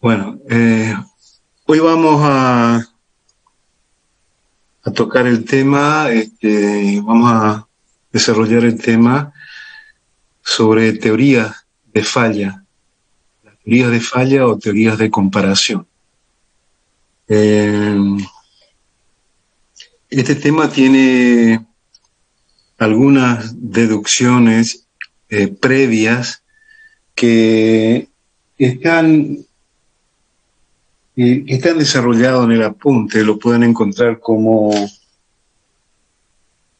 Bueno, hoy vamos a tocar el tema, vamos a desarrollar el tema sobre teorías de falla, las teorías de falla o teorías de comparación. Este tema tiene algunas deducciones previas que están desarrollados en el apunte, lo pueden encontrar como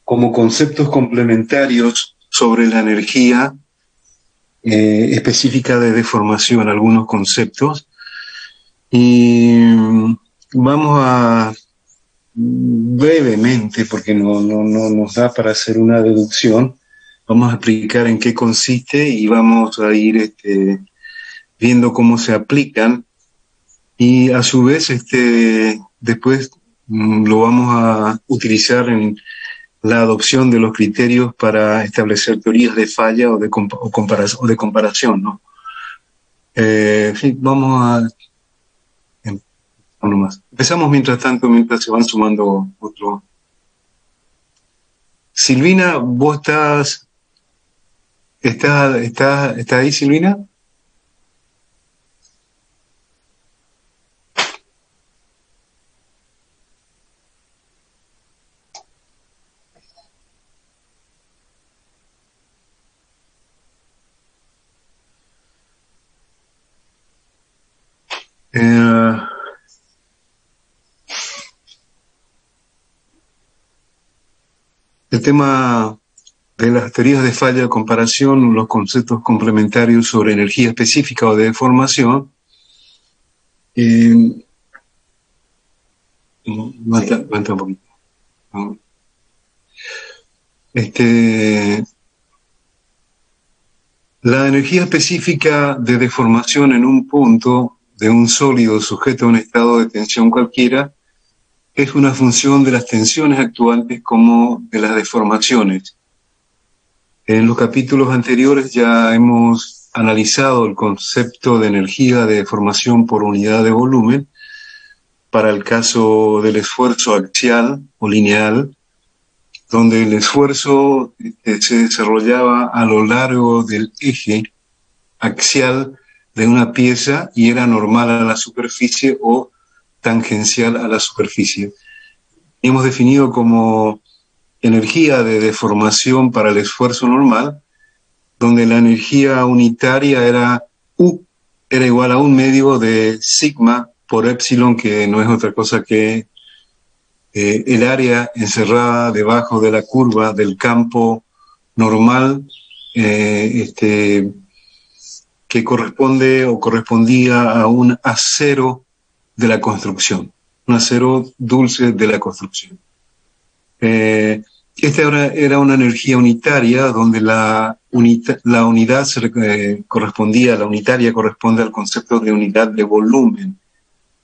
conceptos complementarios sobre la energía específica de deformación, algunos conceptos. Y vamos a brevemente, porque no nos da para hacer una deducción, vamos a explicar en qué consiste y vamos a ir viendo cómo se aplican. Y a su vez, después lo vamos a utilizar en la adopción de los criterios para establecer teorías de falla o de comparación, ¿no? Sí, vamos a... nomás. Empezamos mientras se van sumando otros. Silvina, ¿vos estás ahí, Silvina? El tema de las teorías de falla de comparación, los conceptos complementarios sobre energía específica o de deformación. Aguanta un poquito. La energía específica de deformación en un punto de un sólido sujeto a un estado de tensión cualquiera es una función de las tensiones actuantes como de las deformaciones. En los capítulos anteriores ya hemos analizado el concepto de energía de deformación por unidad de volumen para el caso del esfuerzo axial o lineal, donde el esfuerzo se desarrollaba a lo largo del eje axial de una pieza y era normal a la superficie o tangencial a la superficie. Hemos definido como energía de deformación para el esfuerzo normal, donde la energía unitaria era U, era igual a 1/2 de sigma por epsilon, que no es otra cosa que el área encerrada debajo de la curva del campo normal, que corresponde o correspondía a un acero de la construcción, un acero dulce de la construcción. Esta era una energía unitaria donde la unidad correspondía, la unitaria corresponde al concepto de unidad de volumen,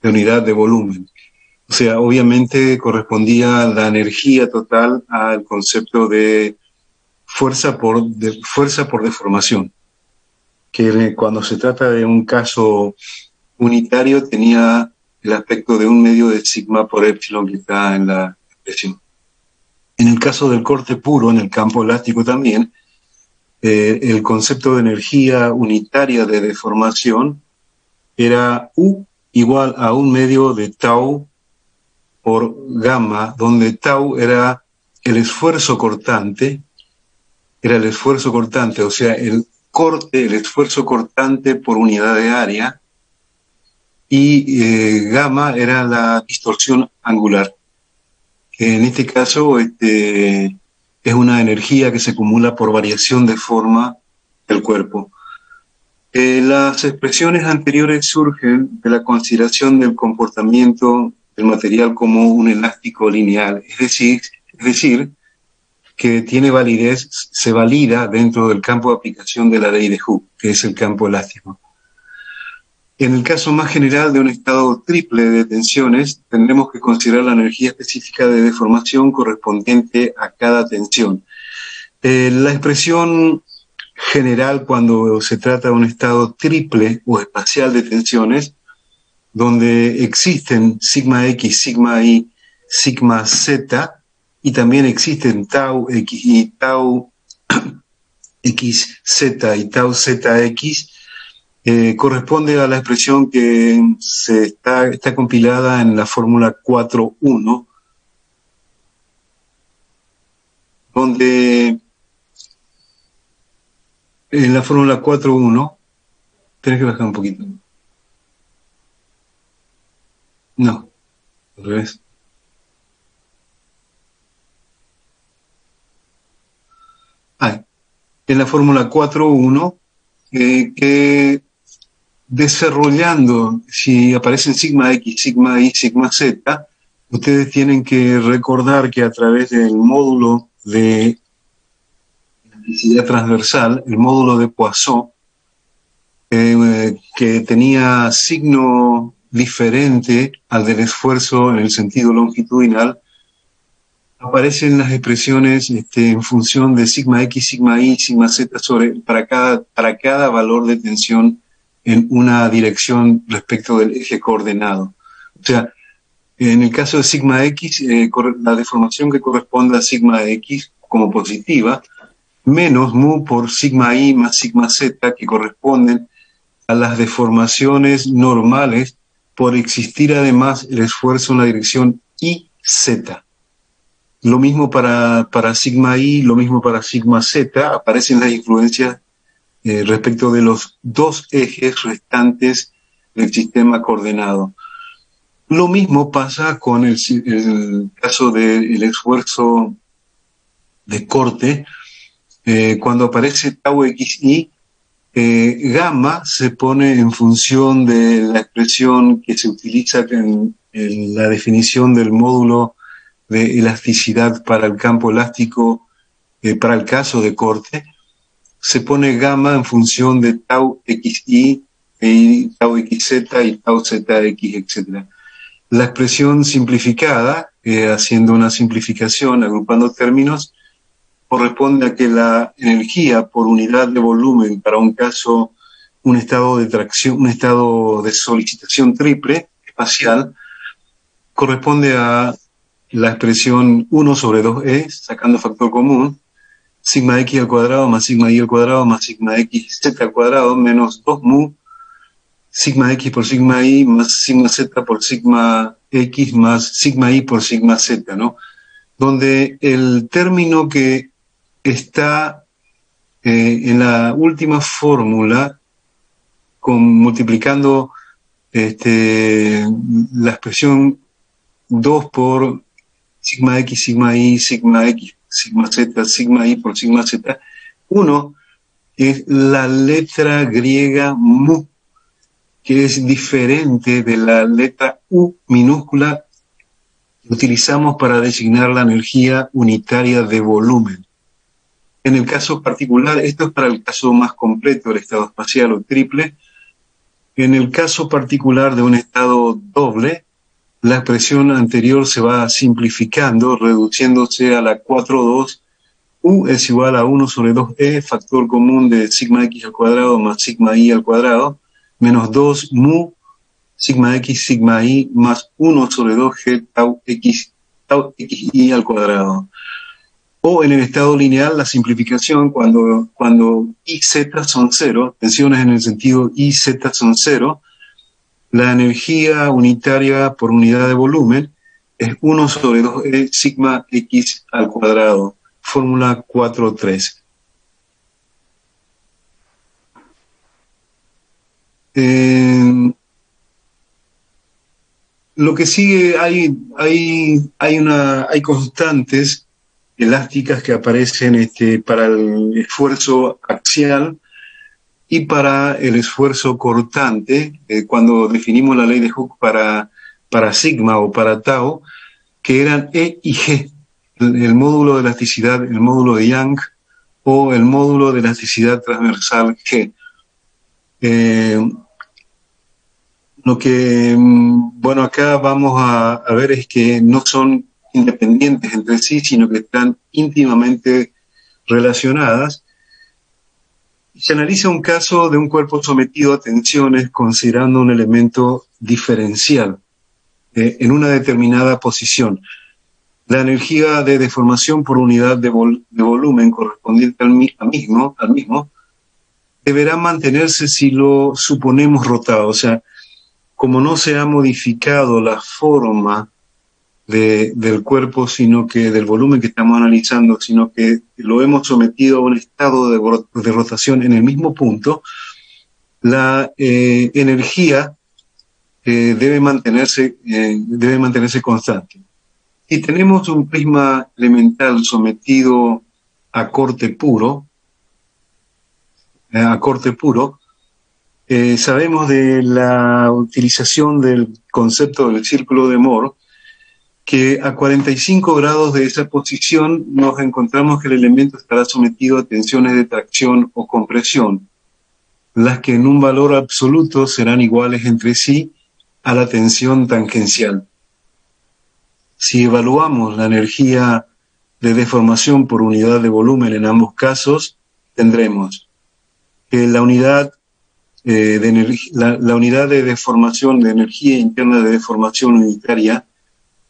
O sea, obviamente correspondía la energía total al concepto de fuerza por deformación, que cuando se trata de un caso unitario tenía el aspecto de 1/2 de sigma por epsilon que está en la expresión. En el caso del corte puro, en el campo elástico también, el concepto de energía unitaria de deformación era U igual a 1/2 de tau por gamma, donde tau era el esfuerzo cortante, o sea, el esfuerzo cortante por unidad de área, y gamma era la distorsión angular. En este caso es una energía que se acumula por variación de forma del cuerpo. Las expresiones anteriores surgen de la consideración del comportamiento del material como un elástico lineal, es decir, que tiene validez, se valida dentro del campo de aplicación de la ley de Hooke, que es el campo elástico. En el caso más general de un estado triple de tensiones, tendremos que considerar la energía específica de deformación correspondiente a cada tensión. La expresión general cuando se trata de un estado triple o espacial de tensiones donde existen sigma X, sigma Y, sigma Z, y también existen tau X y tau XZ y tau ZX, corresponde a la expresión que está compilada en la fórmula 4.1, donde en la fórmula 4.1, tenés que bajar un poquito. No, al revés. En la fórmula 4.1, que desarrollando, si aparecen sigma X, sigma Y, sigma Z, ustedes tienen que recordar que a través del módulo de elasticidad transversal, el módulo de Poisson, que tenía signo diferente al del esfuerzo en el sentido longitudinal, aparecen las expresiones en función de sigma X, sigma Y, sigma Z para cada valor de tensión en una dirección respecto del eje coordenado. O sea, en el caso de sigma X, la deformación que corresponde a sigma X como positiva, menos mu por sigma Y más sigma Z, que corresponden a las deformaciones normales por existir además el esfuerzo en la dirección YZ. Lo mismo para sigma Y, lo mismo para sigma Z, aparecen las influencias respecto de los dos ejes restantes del sistema coordenado. Lo mismo pasa con el caso del esfuerzo de corte. Cuando aparece tau XI, gamma se pone en función de la expresión que se utiliza en la definición del módulo de elasticidad para el campo elástico, para el caso de corte. Se pone gamma en función de tau XI, tau XZ y tau ZX, etc. La expresión simplificada, haciendo una simplificación, agrupando términos, corresponde a que la energía por unidad de volumen para un caso, un estado de tracción, un estado de solicitación triple espacial, corresponde a la expresión 1 sobre 2e, sacando factor común, sigma x al cuadrado más sigma y al cuadrado más sigma x z al cuadrado menos 2 mu sigma x por sigma y más sigma z por sigma x más sigma y por sigma z, ¿no? Donde el término que está en la última fórmula, multiplicando la expresión 2 por sigma x, sigma y, sigma x, sigma z, sigma y por sigma z, 1 es la letra griega mu, que es diferente de la letra U minúscula que utilizamos para designar la energía unitaria de volumen. En el caso particular, esto es para el caso más completo del estado espacial o triple. En el caso particular de un estado doble, la expresión anterior se va simplificando, reduciéndose a la 4.2. U es igual a 1 sobre 2e, factor común de sigma x al cuadrado más sigma y al cuadrado, menos 2 mu sigma x sigma y más 1 sobre 2g tau xy al cuadrado. O en el estado lineal, la simplificación, cuando y z son 0, tensiones en el sentido y z son 0, la energía unitaria por unidad de volumen es 1 sobre 2e sigma x al cuadrado, fórmula 4.3. Lo que sigue, hay constantes elásticas que aparecen para el esfuerzo axial y para el esfuerzo cortante, cuando definimos la ley de Hooke para sigma o para tau, que eran E y G, el módulo de elasticidad, el módulo de Young, o el módulo de elasticidad transversal G. Lo que, bueno, acá vamos a ver es que no son independientes entre sí, sino que están íntimamente relacionadas. Se analiza un caso de un cuerpo sometido a tensiones considerando un elemento diferencial en una determinada posición. La energía de deformación por unidad de volumen correspondiente al mismo deberá mantenerse si lo suponemos rotado. O sea, como no se ha modificado la forma del cuerpo, sino que del volumen que estamos analizando, sino que lo hemos sometido a un estado de rotación en el mismo punto, la energía debe mantenerse constante. Si tenemos un prisma elemental sometido a corte puro, sabemos de la utilización del concepto del círculo de Moore, que a 45 grados de esa posición nos encontramos que el elemento estará sometido a tensiones de tracción o compresión, las que en un valor absoluto serán iguales entre sí a la tensión tangencial. Si evaluamos la energía de deformación por unidad de volumen en ambos casos, tendremos que la unidad de deformación, de energía interna de deformación unitaria,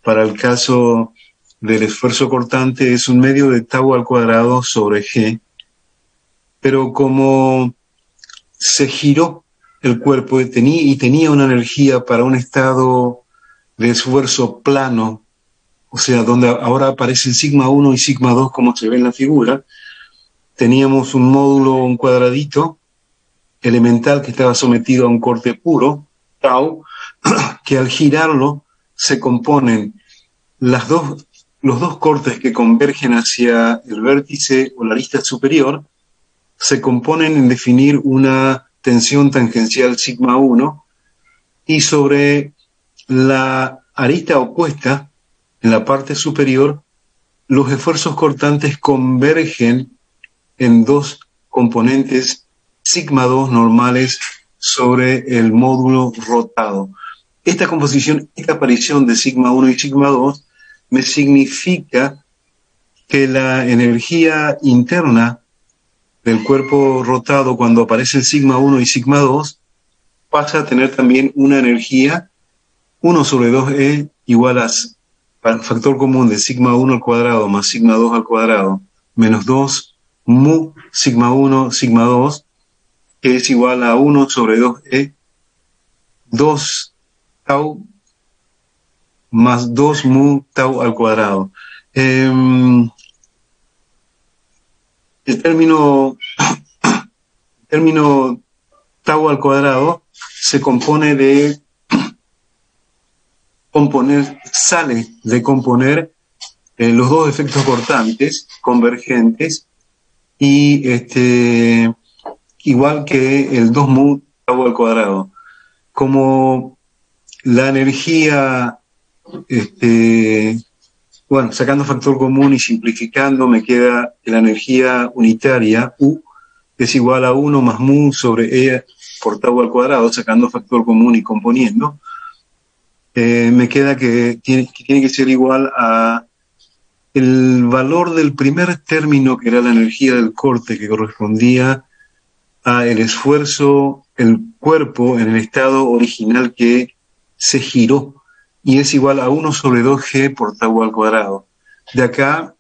para el caso del esfuerzo cortante es un medio de tau al cuadrado sobre G, pero como se giró el cuerpo y tenía una energía para un estado de esfuerzo plano, o sea, donde ahora aparecen sigma 1 y sigma 2 como se ve en la figura, teníamos un módulo, un cuadradito elemental que estaba sometido a un corte puro, tau, que al girarlo se componen los dos cortes que convergen hacia el vértice o la arista superior, se componen en definir una tensión tangencial sigma 1, y sobre la arista opuesta, en la parte superior, los esfuerzos cortantes convergen en dos componentes sigma 2 normales sobre el módulo rotado. Esta composición, esta aparición de sigma 1 y sigma 2 me significa que la energía interna del cuerpo rotado, cuando aparecen sigma 1 y sigma 2, pasa a tener también una energía 1 sobre 2e igual a factor común de sigma 1 al cuadrado más sigma 2 al cuadrado menos 2 mu sigma 1 sigma 2, que es igual a 1 sobre 2e, 2 tau más 2 mu tau al cuadrado. El término tau al cuadrado se compone de sale de componer los dos efectos cortantes convergentes y igual que el 2 mu tau al cuadrado. Como la energía, sacando factor común y simplificando, me queda que la energía unitaria, U, es igual a 1 más mu sobre E por tau al cuadrado, sacando factor común y componiendo. Me queda que tiene que ser igual a el valor del primer término, que era la energía del corte, que correspondía a el esfuerzo, el cuerpo en el estado original que se giró, y es igual a 1 sobre 2G por tau al cuadrado. De acá,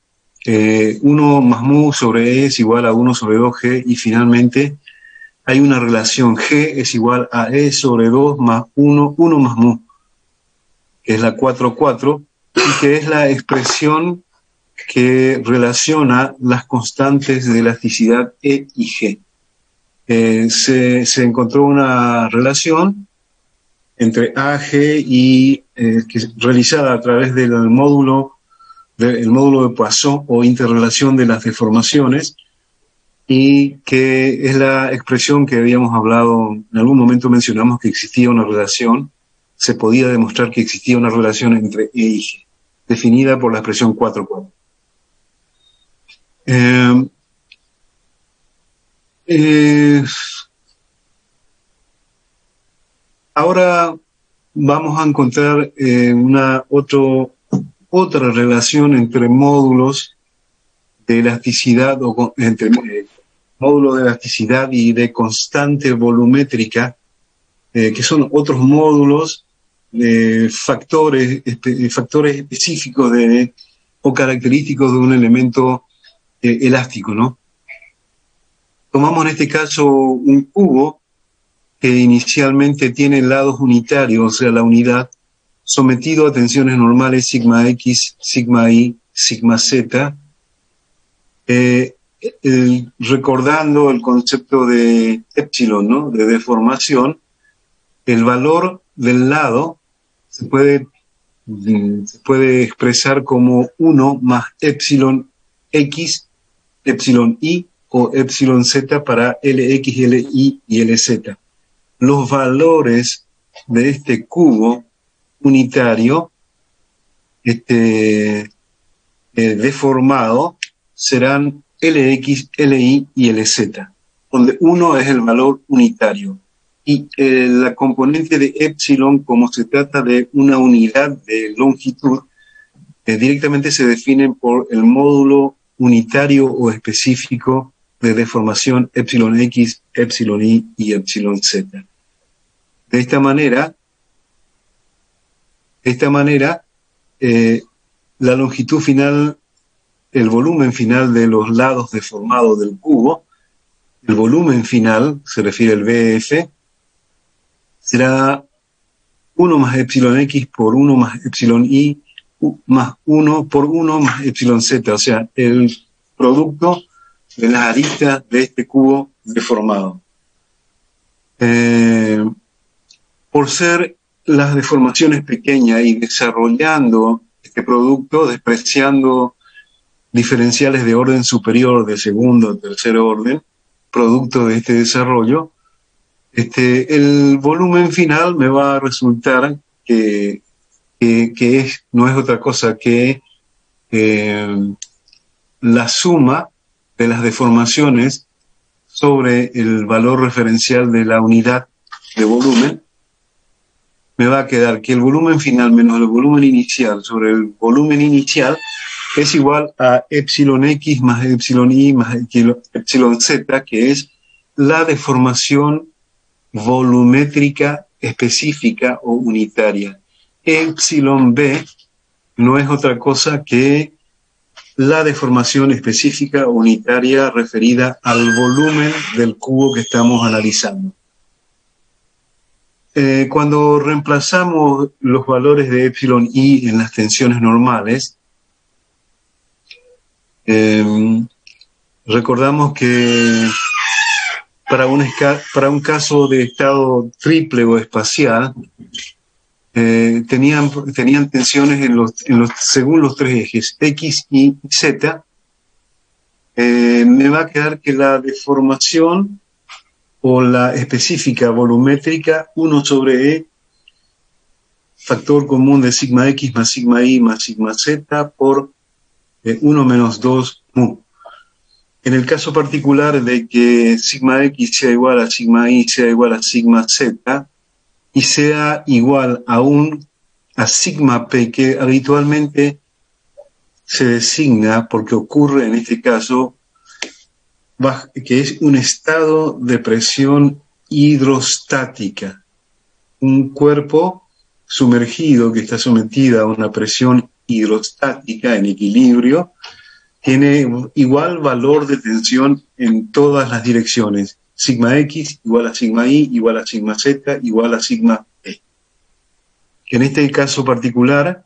1 más mu sobre E es igual a 1 sobre 2G, y finalmente hay una relación G es igual a E sobre 2 más 1 más mu, que es la 4,4, y que es la expresión que relaciona las constantes de elasticidad E y G. Se encontró una relación entre A, G y realizada a través del módulo de Poisson o interrelación de las deformaciones, y que es la expresión que habíamos hablado, en algún momento mencionamos que existía una relación, se podía demostrar que existía una relación entre E y G, definida por la expresión 4,4. Ahora vamos a encontrar otra relación entre módulos de elasticidad, o entre módulo de elasticidad y de constante volumétrica, que son otros módulos de factores específicos o característicos de un elemento elástico, ¿no? Tomamos en este caso un cubo que inicialmente tiene lados unitarios, o sea, la unidad, sometido a tensiones normales sigma X, sigma Y, sigma Z, recordando el concepto de epsilon, ¿no? De deformación. El valor del lado se puede expresar como 1 más epsilon X, epsilon Y o epsilon Z para LX, LY y LZ. Los valores de este cubo unitario deformado serán LX, LY y LZ, donde 1 es el valor unitario. Y la componente de epsilon, como se trata de una unidad de longitud, directamente se define por el módulo unitario o específico de deformación epsilon X, epsilon Y y epsilon Z. De esta manera, la longitud final, el volumen final de los lados deformados del cubo, el volumen final, se refiere al BF, será 1 más epsilon X por 1 más epsilon Y más 1 por 1 más epsilon Z, o sea, el producto de las aristas de este cubo deformado. Por ser las deformaciones pequeñas y desarrollando este producto, despreciando diferenciales de orden superior, de segundo o tercer orden, producto de este desarrollo, el volumen final me va a resultar que no es otra cosa que la suma de las deformaciones sobre el valor referencial de la unidad de volumen. Me va a quedar que el volumen final menos el volumen inicial sobre el volumen inicial es igual a epsilon X más epsilon Y más epsilon Z, que es la deformación volumétrica específica o unitaria. Epsilon B no es otra cosa que la deformación específica o unitaria referida al volumen del cubo que estamos analizando. Cuando reemplazamos los valores de epsilon Y en las tensiones normales, recordamos que para un caso de estado triple o espacial, tenían tensiones según los tres ejes, X, Y, Z. Me va a quedar que la deformación o la específica volumétrica 1 sobre E, factor común de sigma X más sigma Y más sigma Z por 1 menos 2 mu. En el caso particular de que sigma X sea igual a sigma Y sea igual a sigma Z y sea igual a sigma P, que habitualmente se designa porque ocurre en este caso que es un estado de presión hidrostática, un cuerpo sumergido que está sometido a una presión hidrostática en equilibrio, tiene igual valor de tensión en todas las direcciones. Sigma X igual a sigma Y, igual a sigma Z, igual a sigma P. En este caso particular,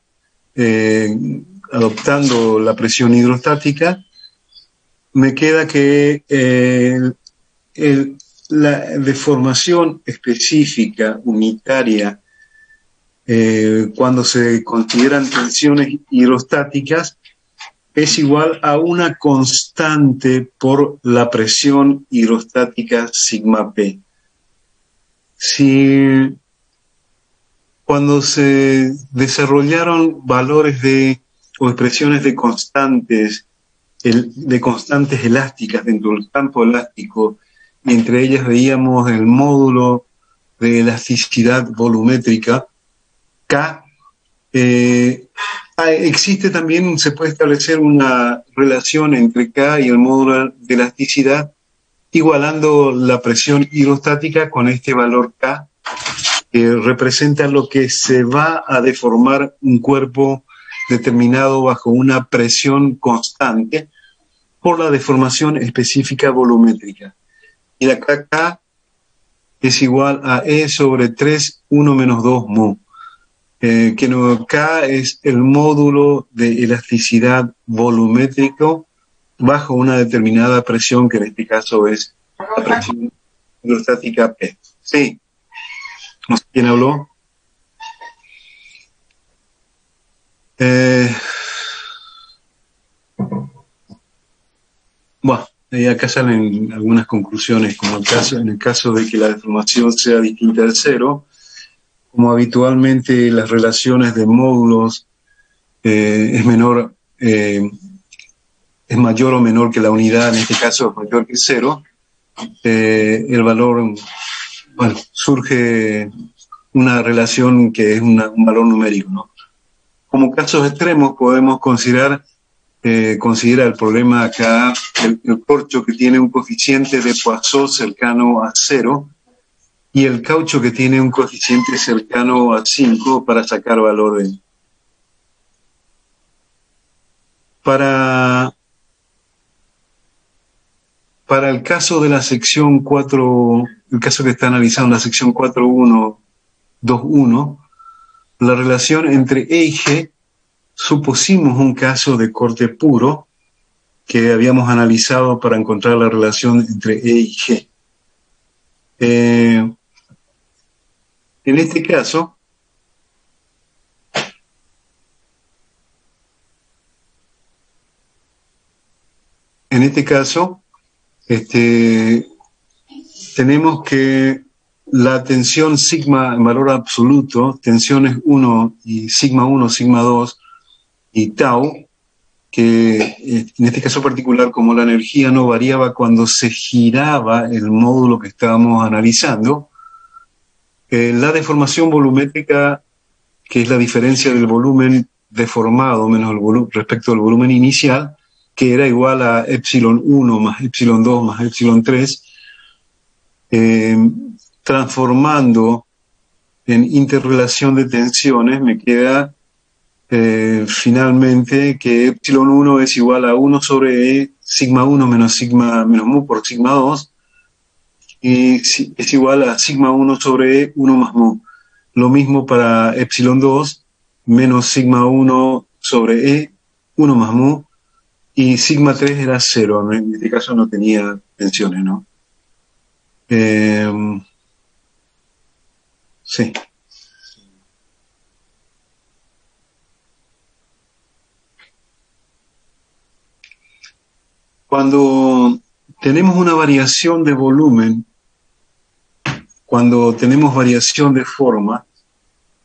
adoptando la presión hidrostática, me queda que la deformación específica unitaria, cuando se consideran tensiones hidrostáticas, es igual a una constante por la presión hidrostática sigma P. Cuando se desarrollaron valores o expresiones de constantes elásticas dentro del campo elástico, y entre ellas veíamos el módulo de elasticidad volumétrica, K, existe también, se puede establecer una relación entre K y el módulo de elasticidad, igualando la presión hidrostática con este valor K, que representa lo que se va a deformar un cuerpo determinado bajo una presión constante por la deformación específica volumétrica. Y la K es igual a E sobre 3, 1 menos 2 mu. K es el módulo de elasticidad volumétrico bajo una determinada presión, que en este caso es la presión hidrostática P. Sí. No sé quién habló. Bueno, acá salen algunas conclusiones, como en el caso de que la deformación sea distinta al cero, como habitualmente las relaciones de módulos es mayor o menor que la unidad, en este caso es mayor que cero, el valor, bueno, surge una relación que es un valor numérico, ¿no? Como casos extremos podemos considerar el problema acá, el corcho que tiene un coeficiente de Poisson cercano a 0 y el caucho que tiene un coeficiente cercano a 5 para sacar valor de. Para el caso de la sección 4, el caso que está analizando la sección 4.1.2.1, la relación entre E y G, supusimos un caso de corte puro que habíamos analizado para encontrar la relación entre E y G. En este caso, tenemos que la tensión sigma en valor absoluto, tensiones 1 y sigma 1, sigma 2 y tau, que en este caso particular, como la energía no variaba cuando se giraba el módulo que estábamos analizando, la deformación volumétrica, que es la diferencia del volumen deformado menos el respecto al volumen inicial, que era igual a epsilon 1 más epsilon 2 más epsilon 3, transformando en interrelación de tensiones, me queda finalmente que epsilon 1 es igual a 1 sobre E, sigma 1 menos mu por sigma 2, y es igual a sigma 1 sobre E, 1 más mu. Lo mismo para epsilon 2 menos sigma 1 sobre E, 1 más mu, y sigma 3 era 0, en este caso no tenía tensiones, ¿no? Sí. Cuando tenemos una variación de volumen, cuando tenemos variación de forma,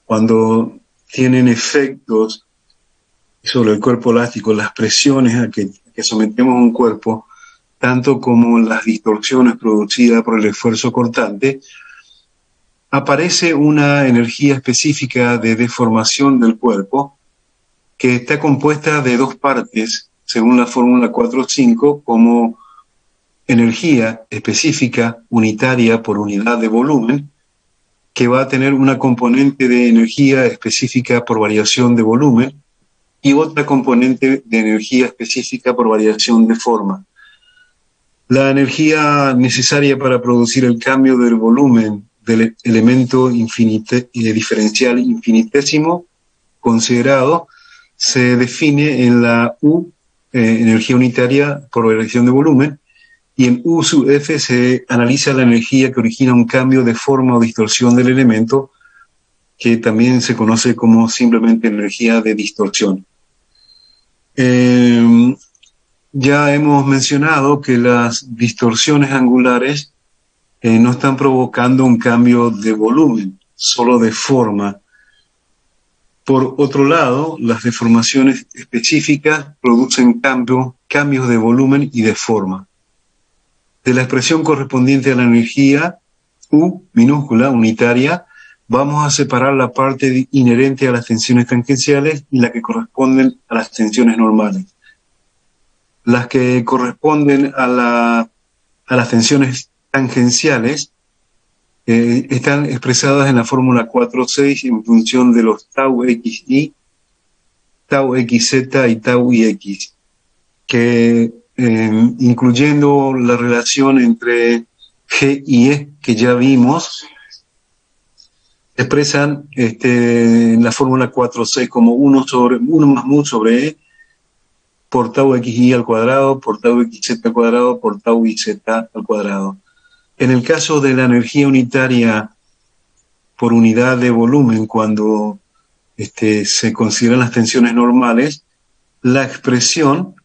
cuando tienen efectos sobre el cuerpo elástico, las presiones a que sometemos un cuerpo, tanto como las distorsiones producidas por el esfuerzo cortante, aparece una energía específica de deformación del cuerpo que está compuesta de dos partes, según la fórmula 4.5, como energía específica unitaria por unidad de volumen, que va a tener una componente de energía específica por variación de volumen y otra componente de energía específica por variación de forma. La energía necesaria para producir el cambio del volumen del elemento diferencial infinitésimo considerado se define en la U, energía unitaria por variación de volumen, y en U sub F se analiza la energía que origina un cambio de forma o distorsión del elemento, que también se conoce como simplemente energía de distorsión. Ya hemos mencionado que las distorsiones angulares no están provocando un cambio de volumen, solo de forma. Por otro lado, las deformaciones específicas producen cambios de volumen y de forma. De la expresión correspondiente a la energía U minúscula, unitaria, vamos a separar la parte inherente a las tensiones tangenciales y la que corresponden a las tensiones normales. Las que corresponden a a las tensiones tangenciales están expresadas en la fórmula 4,6 en función de los tau xi, tau xz y tau ix, que incluyendo la relación entre G y E que ya vimos, expresan en la fórmula 4,6 como 1 más mu sobre E por tau xi al cuadrado, por tau xz al cuadrado, por tau iz al cuadrado. En el caso de la energía unitaria por unidad de volumen, cuando se consideran las tensiones normales, la expresión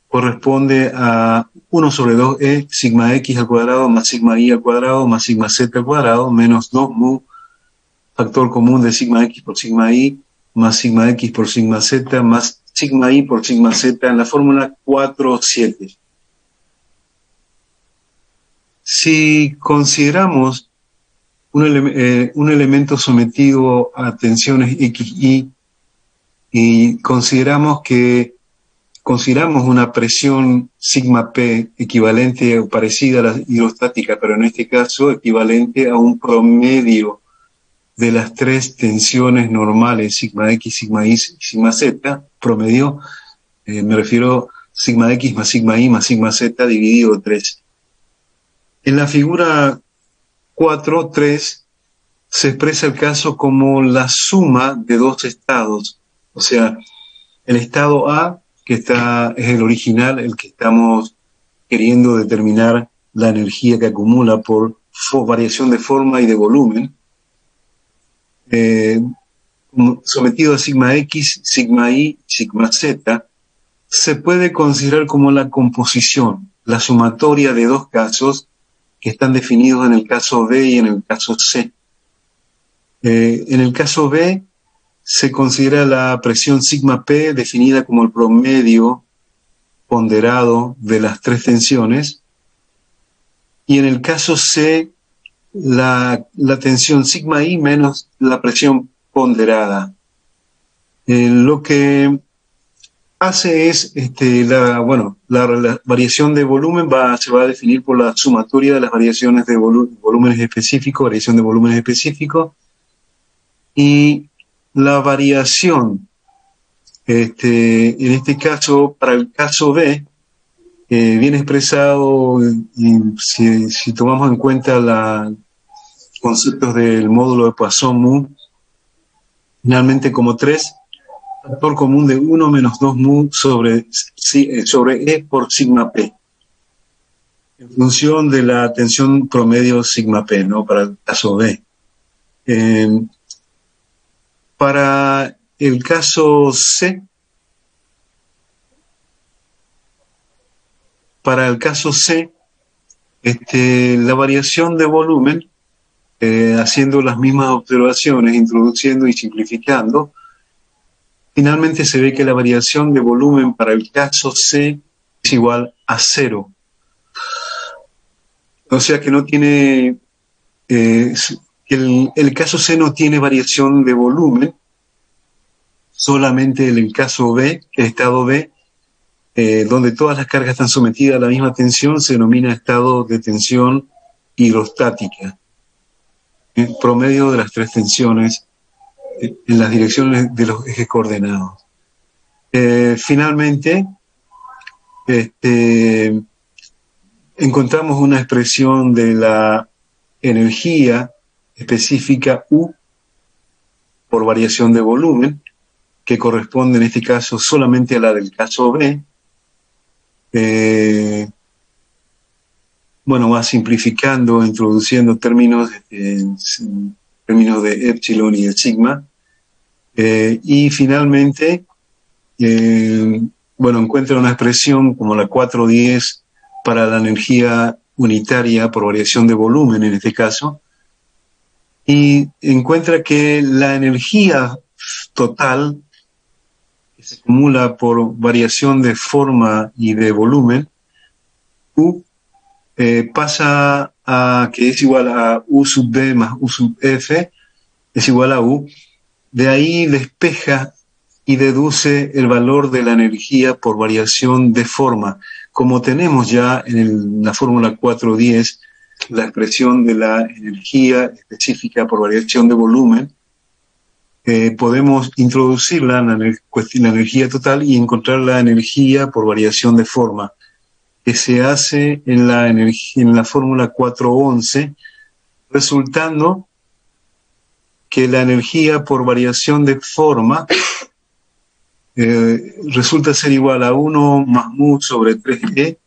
corresponde a 1 sobre 2e sigma x al cuadrado más sigma y al cuadrado más sigma z al cuadrado menos 2 mu factor común de sigma x por sigma y más sigma x por sigma z más sigma y por sigma z en la fórmula 4,7. Si consideramos un elemento sometido a tensiones xy y consideramos una presión sigma p equivalente o parecida a la hidrostática, pero en este caso equivalente a un promedio de las tres tensiones normales, sigma x, sigma y y sigma z, promedio, me refiero sigma x más sigma y más sigma z dividido 3. En la figura 4,3 se expresa el caso como la suma de dos estados, o sea, el estado A, que es el original, el que estamos queriendo determinar la energía que acumula por variación de forma y de volumen, sometido a sigma x, sigma y, sigma z, se puede considerar como la composición, la sumatoria de dos casos que están definidos en el caso B y en el caso C. En el caso B se considera la presión sigma P definida como el promedio ponderado de las tres tensiones, y en el caso C la tensión sigma I menos la presión ponderada. Lo que hace es, la variación de volumen se va a definir por la sumatoria de las variaciones de volúmenes específicos, variación de volúmenes específicos, y la variación, en este caso, para el caso B, viene expresado, si tomamos en cuenta los conceptos del módulo de Poisson-Mu, finalmente como 3, factor común de 1 menos 2 mu sobre E por sigma P, en función de la tensión promedio sigma P, ¿no? Para el caso B. Para el caso C, la variación de volumen, haciendo las mismas observaciones, introduciendo y simplificando, finalmente se ve que la variación de volumen para el caso C es igual a 0. O sea que no tiene, el caso C no tiene variación de volumen, solamente en el caso B, el estado B, donde todas las cargas están sometidas a la misma tensión, se denomina estado de tensión hidrostática. El promedio de las tres tensiones en las direcciones de los ejes coordenados. Finalmente, encontramos una expresión de la energía específica U por variación de volumen, que corresponde en este caso solamente a la del caso B. Va simplificando, introduciendo términos de epsilon y de sigma, y finalmente encuentra una expresión como la 4,10 para la energía unitaria por variación de volumen en este caso, y encuentra que la energía total que se acumula por variación de forma y de volumen, U, pasa a que es igual a U sub B más U sub F, es igual a U. De ahí despeja y deduce el valor de la energía por variación de forma, como tenemos ya en la fórmula 410 la expresión de la energía específica por variación de volumen, podemos introducirla en la energía total y encontrar la energía por variación de forma, que se hace en la fórmula 411, resultando que la energía por variación de forma resulta ser igual a 1 más mu sobre 3e,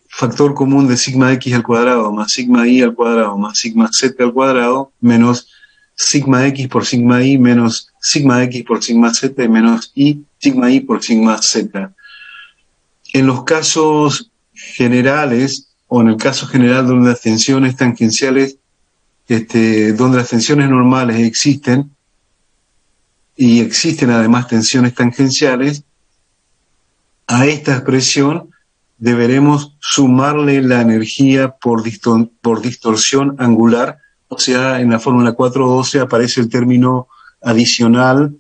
factor común de sigma x al cuadrado más sigma y al cuadrado más sigma z al cuadrado menos sigma x por sigma y menos sigma x por sigma z y menos sigma y por sigma z. En los casos generales, o en el caso general donde las tensiones tangenciales, donde las tensiones normales existen, y existen además tensiones tangenciales, a esta expresión deberemos sumarle la energía por distorsión angular, o sea, en la fórmula 412 aparece el término adicional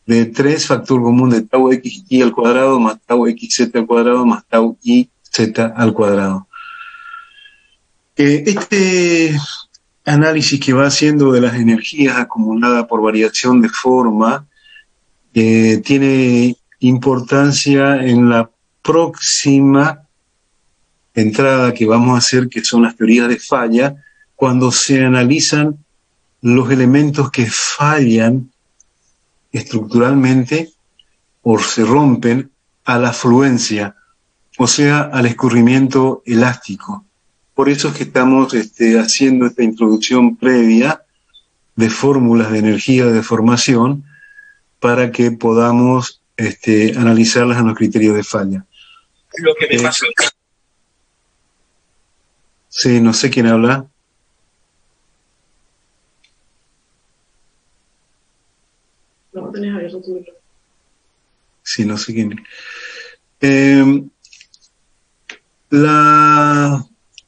de 3 factor común de tau x y al cuadrado más tau xz al cuadrado más tau y z al cuadrado. Este análisis que va haciendo de las energías acumuladas por variación de forma tiene importancia en la próxima entrada que vamos a hacer, que son las teorías de falla, cuando se analizan los elementos que fallan estructuralmente o se rompen a la fluencia, o sea, al escurrimiento elástico. Por eso es que estamos haciendo esta introducción previa de fórmulas de energía de deformación para que podamos analizarlas en los criterios de falla. Lo que me pasó. Sí, no sé quién habla. No tenés abierto tu micro. Sí, no sé quién.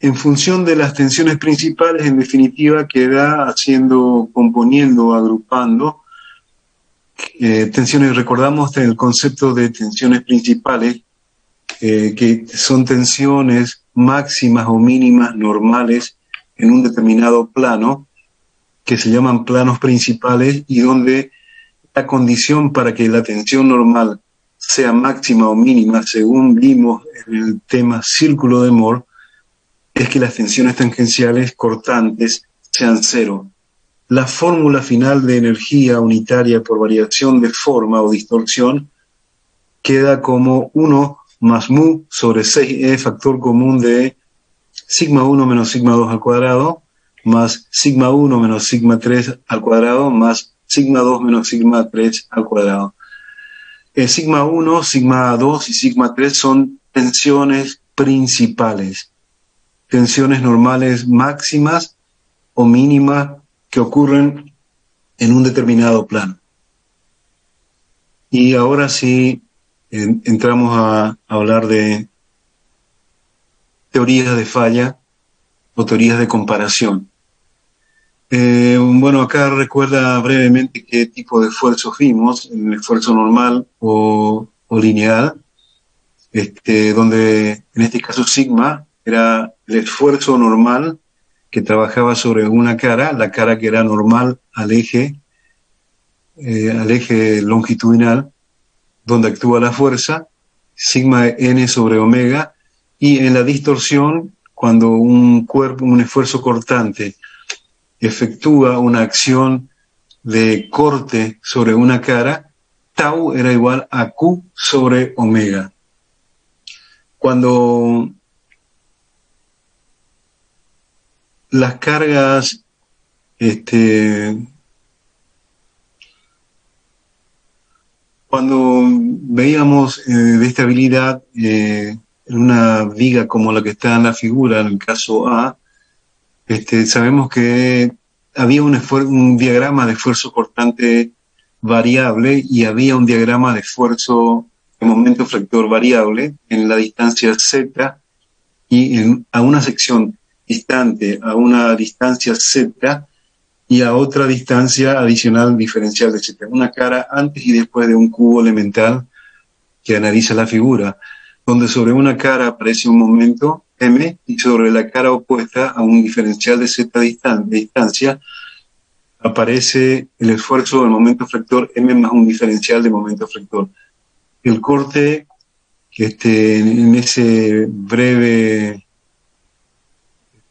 En función de las tensiones principales, en definitiva, queda componiendo, agrupando tensiones. Recordamos el concepto de tensiones principales, que son tensiones máximas o mínimas normales en un determinado plano, que se llaman planos principales, y donde la condición para que la tensión normal sea máxima o mínima, según vimos en el tema círculo de Moore, es que las tensiones tangenciales cortantes sean cero. La fórmula final de energía unitaria por variación de forma o distorsión queda como 1 más mu sobre 6e, factor común de sigma 1 menos sigma 2 al cuadrado, más sigma 1 menos sigma 3 al cuadrado, más sigma 2 menos sigma 3 al cuadrado. Sigma 1, sigma 2 y sigma 3 son tensiones principales, tensiones normales máximas o mínimas que ocurren en un determinado plano. Y ahora sí entramos a hablar de teorías de falla o teorías de comparación. Bueno, acá recuerda brevemente qué tipo de esfuerzos vimos, el esfuerzo normal o lineal, donde en este caso sigma era el esfuerzo normal que trabajaba sobre una cara, la cara que era normal al eje longitudinal, donde actúa la fuerza, sigma n sobre omega, y en la distorsión, cuando un esfuerzo cortante efectúa una acción de corte sobre una cara, tau era igual a Q sobre omega. Cuando las cargas cuando veíamos de estabilidad en una viga como la que está en la figura, en el caso A, sabemos que había un diagrama de esfuerzo cortante variable y había un diagrama de esfuerzo de momento flector variable en la distancia Z y a una sección distante, a una distancia Z y a otra distancia adicional diferencial de Z. Una cara antes y después de un cubo elemental que analiza la figura. donde sobre una cara aparece un momento m y sobre la cara opuesta a un diferencial de z de distancia aparece el esfuerzo del momento flector m más un diferencial de momento flector. El corte en ese breve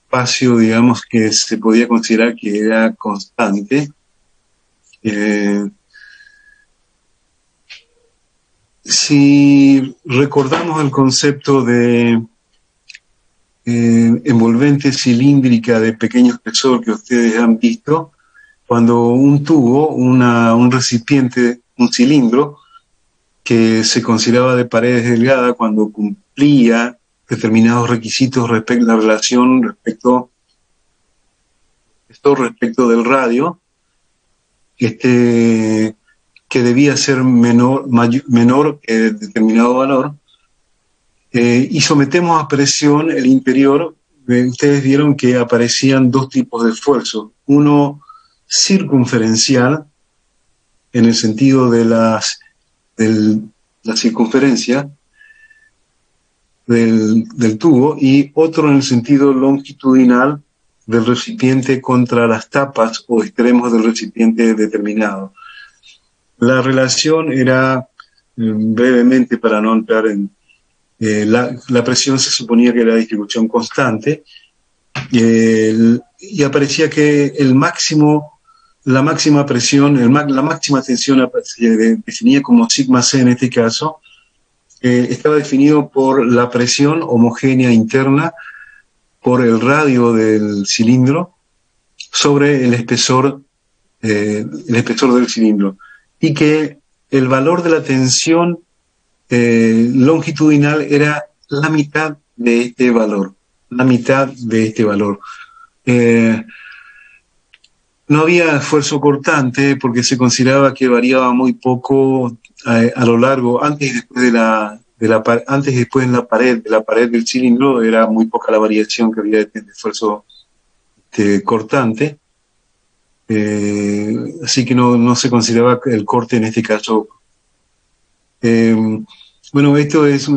espacio, digamos, que se podía considerar que era constante. Si recordamos el concepto de envolvente cilíndrica de pequeño espesor que ustedes han visto, cuando un tubo, un recipiente, un cilindro, que se consideraba de paredes delgadas cuando cumplía determinados requisitos respecto a la relación respecto del radio, que debía ser menor que determinado valor, y sometemos a presión el interior. Ustedes vieron que aparecían dos tipos de esfuerzo, uno circunferencial, en el sentido de la circunferencia del tubo, y otro en el sentido longitudinal del recipiente contra las tapas o extremos del recipiente determinado. La relación era, brevemente para no entrar en... la presión se suponía que era distribución constante, y aparecía que la máxima presión, la máxima tensión se definía como sigma c en este caso, estaba definido por la presión homogénea interna por el radio del cilindro sobre el espesor del cilindro, y que el valor de la tensión longitudinal era la mitad de este valor. No había esfuerzo cortante porque se consideraba que variaba muy poco a lo largo, antes y después antes y después en la pared del cilindro era muy poca la variación que había de esfuerzo cortante, así que no se consideraba el corte en este caso. Bueno, esto es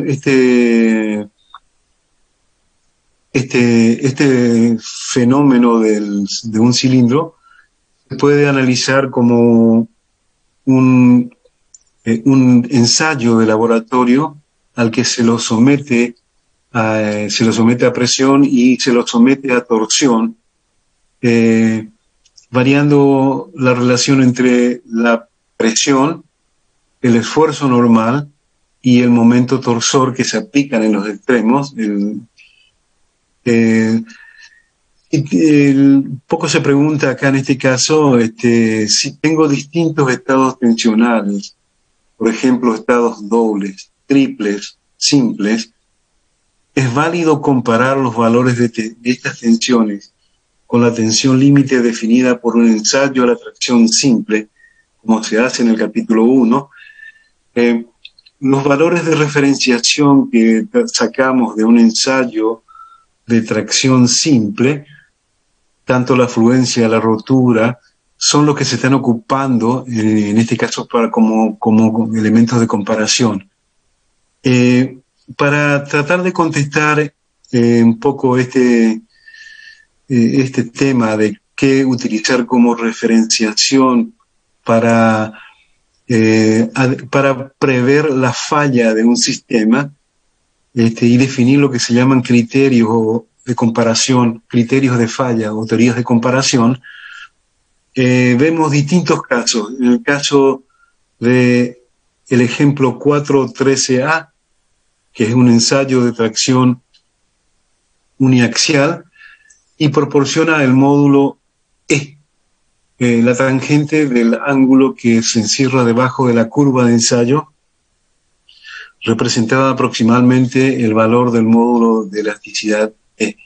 este fenómeno de un cilindro se puede analizar como un ensayo de laboratorio al que se lo somete a presión y se lo somete a torsión, variando la relación entre la presión, el esfuerzo normal y el momento torsor que se aplican en los extremos. Poco se pregunta acá en este caso si tengo distintos estados tensionales, por ejemplo estados dobles, triples, simples, ¿es válido comparar los valores de estas tensiones con la tensión límite definida por un ensayo a la tracción simple, como se hace en el capítulo 1? Los valores de referenciación que sacamos de un ensayo de tracción simple, tanto la fluencia, la rotura, son los que se están ocupando, en este caso como elementos de comparación. Para tratar de contestar un poco este tema de qué utilizar como referenciación para prever la falla de un sistema, y definir lo que se llaman criterios de comparación, criterios de falla o teorías de comparación, vemos distintos casos. En el caso de el ejemplo 4.13a, que es un ensayo de tracción uniaxial, y proporciona el módulo E, la tangente del ángulo que se encierra debajo de la curva de ensayo, representaba aproximadamente el valor del módulo de elasticidad E.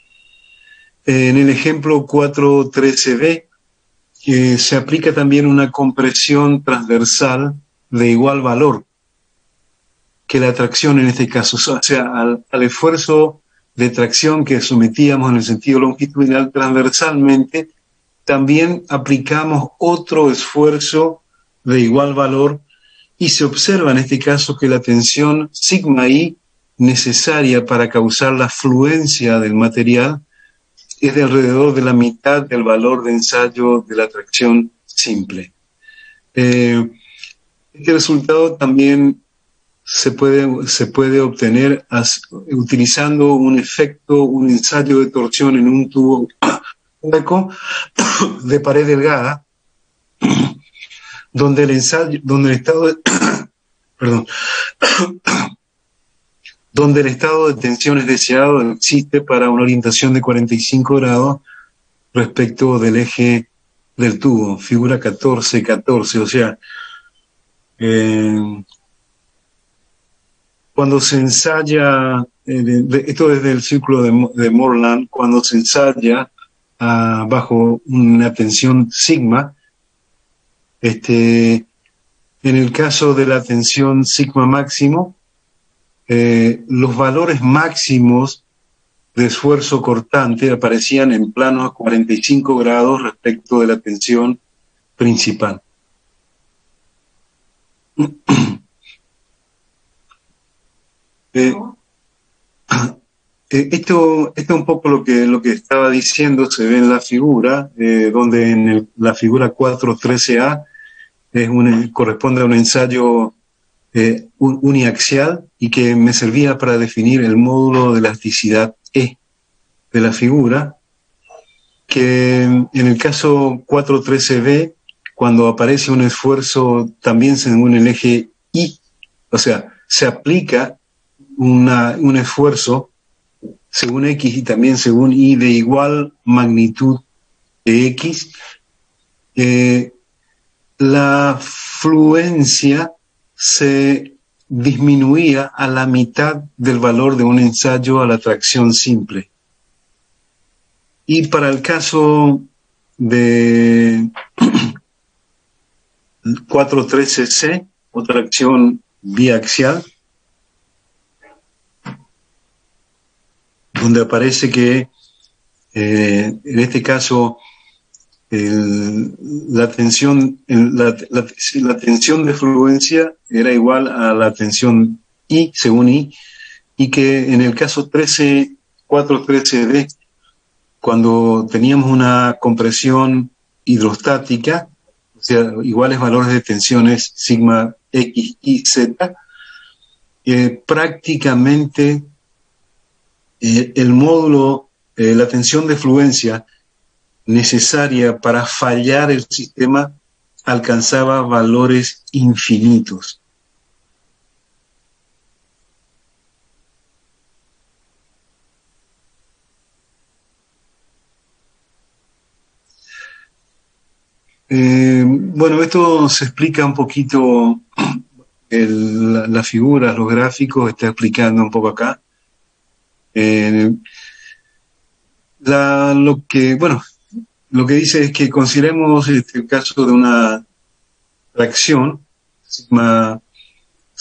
En el ejemplo 4.13b se aplica también una compresión transversal de igual valor que la tracción en este caso, o sea, al esfuerzo de tracción que sometíamos en el sentido longitudinal transversalmente, también aplicamos otro esfuerzo de igual valor, y se observa en este caso que la tensión sigma I necesaria para causar la fluencia del material es de alrededor de la mitad del valor de ensayo de la atracción simple. Este resultado también se puede obtener utilizando un ensayo de torsión en un tubo hueco de pared delgada, donde el estado de tensión es deseado existe para una orientación de 45 grados respecto del eje del tubo, figura 14, o sea, cuando se ensaya, esto desde el círculo de Morland, cuando se ensaya bajo una tensión sigma, en el caso de la tensión sigma máximo, los valores máximos de esfuerzo cortante aparecían en planos a 45 grados respecto de la tensión principal. Esto es un poco lo que estaba diciendo, se ve en la figura, donde en la figura 4.13a corresponde a un ensayo uniaxial y que me servía para definir el módulo de elasticidad E de la figura, que en el caso 4.13b, cuando aparece un esfuerzo también según el eje I, o sea, se aplica un esfuerzo según X y también según Y de igual magnitud de X, la fluencia se disminuía a la mitad del valor de un ensayo a la tracción simple. Y para el caso de 4.13c, o tracción biaxial, donde aparece que en este caso la tensión de fluencia era igual a la tensión I, según I, y que en el caso 4.13d, cuando teníamos una compresión hidrostática, o sea, iguales valores de tensiones sigma X, Y, Z, prácticamente el módulo, la tensión de fluencia necesaria para fallar el sistema alcanzaba valores infinitos. Bueno, esto se explica un poquito, las figuras, los gráficos, está explicando un poco acá. Lo que dice es que consideremos el caso de una tracción sigma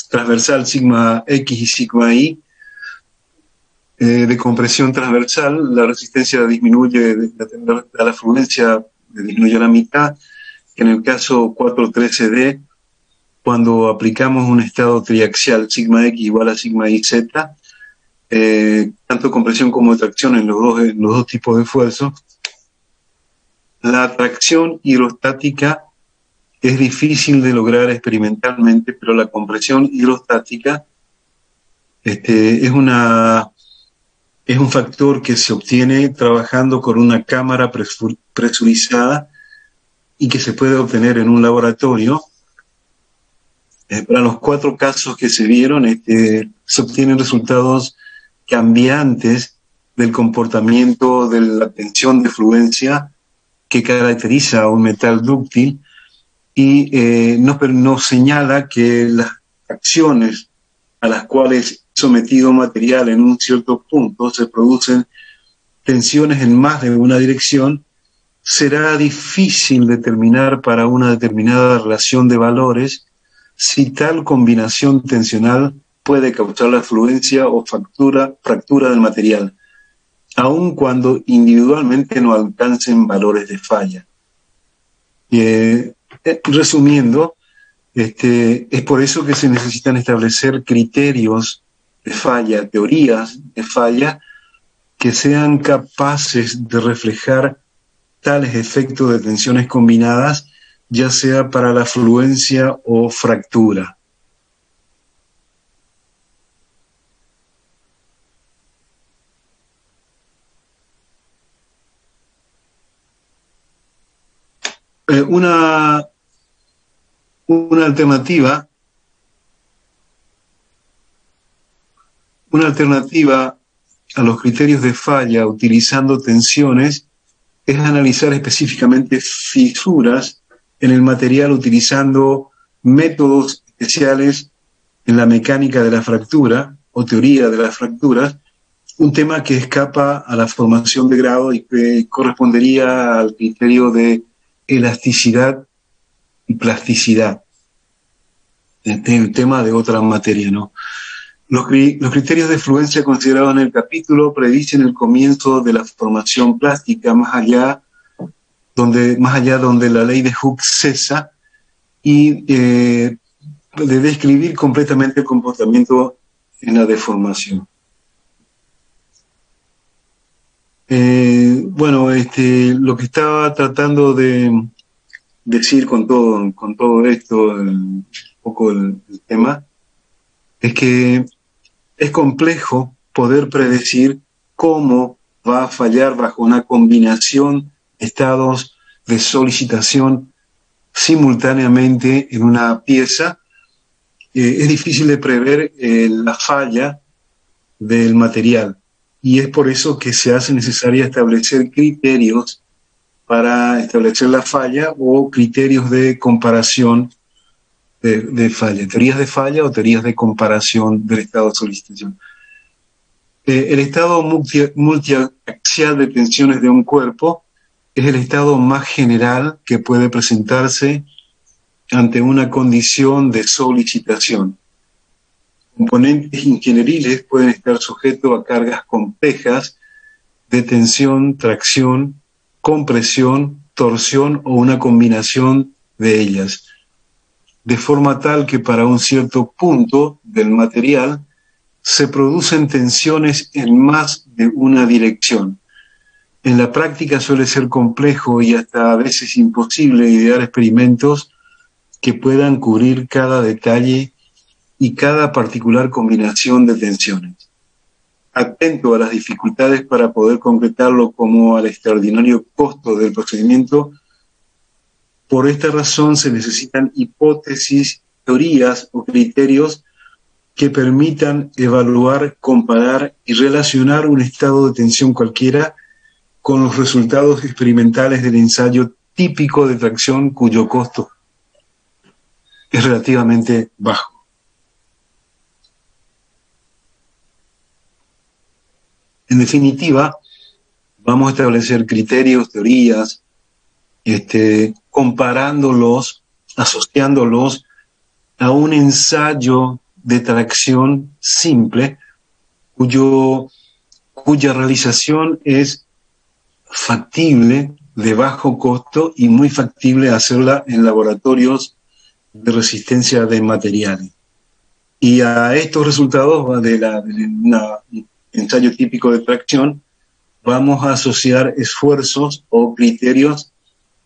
transversal, sigma X y sigma Y, de compresión transversal. La resistencia disminuye, la fluencia disminuye a la mitad. En el caso 4.13d, cuando aplicamos un estado triaxial, sigma X igual a sigma Y Z, tanto compresión como tracción en los dos tipos de esfuerzo, la tracción hidrostática es difícil de lograr experimentalmente, pero la compresión hidrostática es un factor que se obtiene trabajando con una cámara presurizada y que se puede obtener en un laboratorio. Para los 4 casos que se vieron, se obtienen resultados cambiantes del comportamiento de la tensión de fluencia que caracteriza a un metal dúctil y nos señala que las acciones a las cuales es sometido material en un cierto punto se producen tensiones en más de una dirección. Será difícil determinar para una determinada relación de valores si tal combinación tensional puede causar la fluencia o fractura del material, aun cuando individualmente no alcancen valores de falla. Resumiendo, es por eso que se necesitan establecer criterios falla, teorías de falla, que sean capaces de reflejar tales efectos de tensiones combinadas, ya sea para la fluencia o fractura. Una alternativa a los criterios de falla utilizando tensiones es analizar específicamente fisuras en el material utilizando métodos especiales en la mecánica de la fractura o teoría de las fracturas, un tema que escapa a la formación de grado y que correspondería al criterio de elasticidad y plasticidad, el tema de otra materia, ¿no? Los criterios de fluencia considerados en el capítulo predicen el comienzo de la formación plástica más allá donde la ley de Hooke cesa y de describir completamente el comportamiento en la deformación. Lo que estaba tratando de decir con todo esto, un poco el tema, es que es complejo poder predecir cómo va a fallar bajo una combinación de estados de solicitación simultáneamente en una pieza. Es difícil de prever la falla del material y es por eso que se hace necesaria establecer criterios para establecer la falla o criterios de comparación de falla, teorías de falla o teorías de comparación del estado de solicitación. El estado multiaxial de tensiones de un cuerpo es el estado más general que puede presentarse ante una condición de solicitación. Componentes ingenieriles pueden estar sujetos a cargas complejas de tensión, tracción, compresión, torsión o una combinación de ellas, de forma tal que para un cierto punto del material se producen tensiones en más de una dirección. En la práctica suele ser complejo y hasta a veces imposible idear experimentos que puedan cubrir cada detalle y cada particular combinación de tensiones. Atento a las dificultades para poder concretarlo como al extraordinario costo del procedimiento, por esta razón se necesitan hipótesis, teorías o criterios que permitan evaluar, comparar y relacionar un estado de tensión cualquiera con los resultados experimentales del ensayo típico de tracción cuyo costo es relativamente bajo. En definitiva, vamos a establecer criterios, teorías, comparándolos, asociándolos a un ensayo de tracción simple cuya realización es factible, de bajo costo y muy factible hacerla en laboratorios de resistencia de materiales. Y a estos resultados de un ensayo típico de tracción vamos a asociar esfuerzos o criterios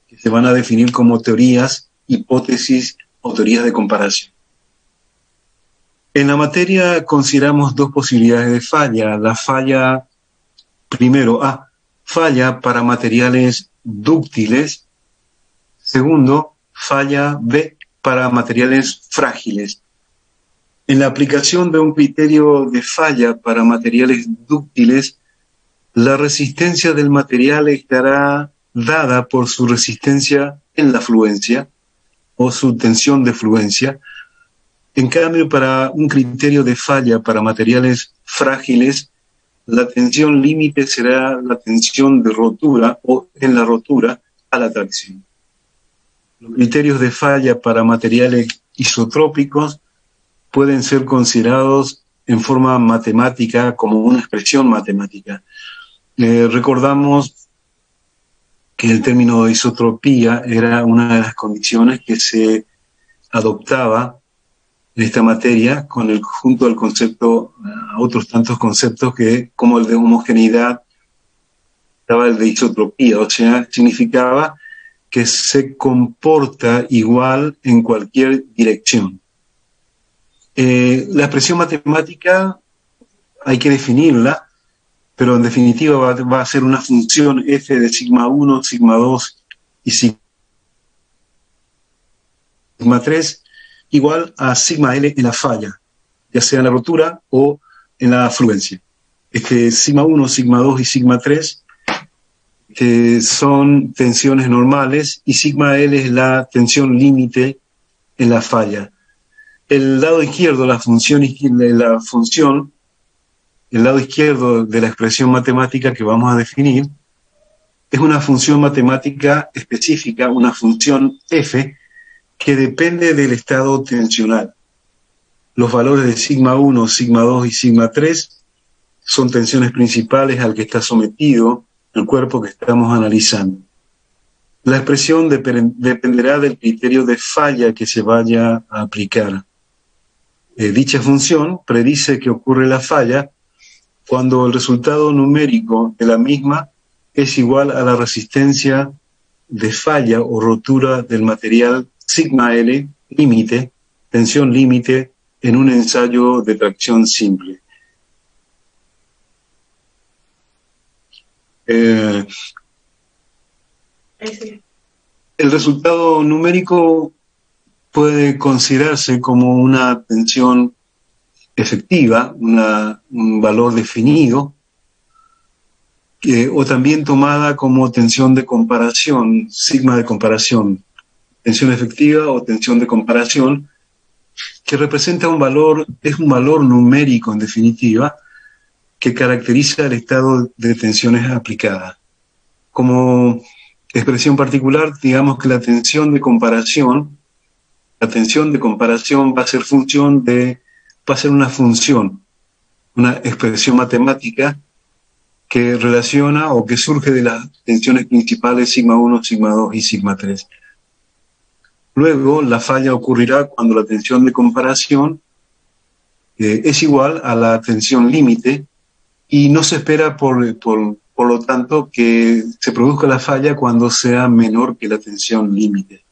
que se van a definir como teorías, hipótesis o teorías de comparación. En la materia consideramos dos posibilidades de falla. La falla, primero, falla para materiales dúctiles. Segundo, falla B para materiales frágiles. En la aplicación de un criterio de falla para materiales dúctiles, la resistencia del material estará dada por su resistencia en la fluencia o su tensión de fluencia. En cambio, para un criterio de falla para materiales frágiles, la tensión límite será la tensión de rotura o en la rotura a la tracción. Los criterios de falla para materiales isotrópicos pueden ser considerados en forma matemática como una expresión matemática. Recordamos que el término de isotropía era una de las condiciones que se adoptaba en esta materia junto al concepto a otros tantos conceptos como el de homogeneidad, estaba el de isotropía, o sea, significaba que se comporta igual en cualquier dirección. La expresión matemática hay que definirla, pero en definitiva va a ser una función f de sigma 1, sigma 2 y sigma 3 igual a sigma L en la falla, ya sea en la rotura o en la fluencia. Sigma 1, sigma 2 y sigma 3 son tensiones normales y sigma L es la tensión límite en la falla. El lado izquierdo, el lado izquierdo de la expresión matemática que vamos a definir es una función matemática específica, una función f, que depende del estado tensional. Los valores de sigma 1, sigma 2 y sigma 3 son tensiones principales al que está sometido el cuerpo que estamos analizando. La expresión dependerá del criterio de falla que se vaya a aplicar. Dicha función predice que ocurre la falla cuando el resultado numérico de la misma es igual a la resistencia de falla o rotura del material sigma L límite, tensión límite, en un ensayo de tracción simple. El resultado numérico puede considerarse como una tensión efectiva, un valor definido, o también tomada como tensión de comparación, sigma de comparación, tensión efectiva o tensión de comparación, que representa es un valor numérico en definitiva, que caracteriza el estado de tensiones aplicadas. Como expresión particular, digamos que la tensión de comparación va a ser una función, una expresión matemática que relaciona o que surge de las tensiones principales sigma 1, sigma 2 y sigma 3. Luego, la falla ocurrirá cuando la tensión de comparación es igual a la tensión límite y no se espera, por lo tanto, que se produzca la falla cuando sea menor que la tensión límite.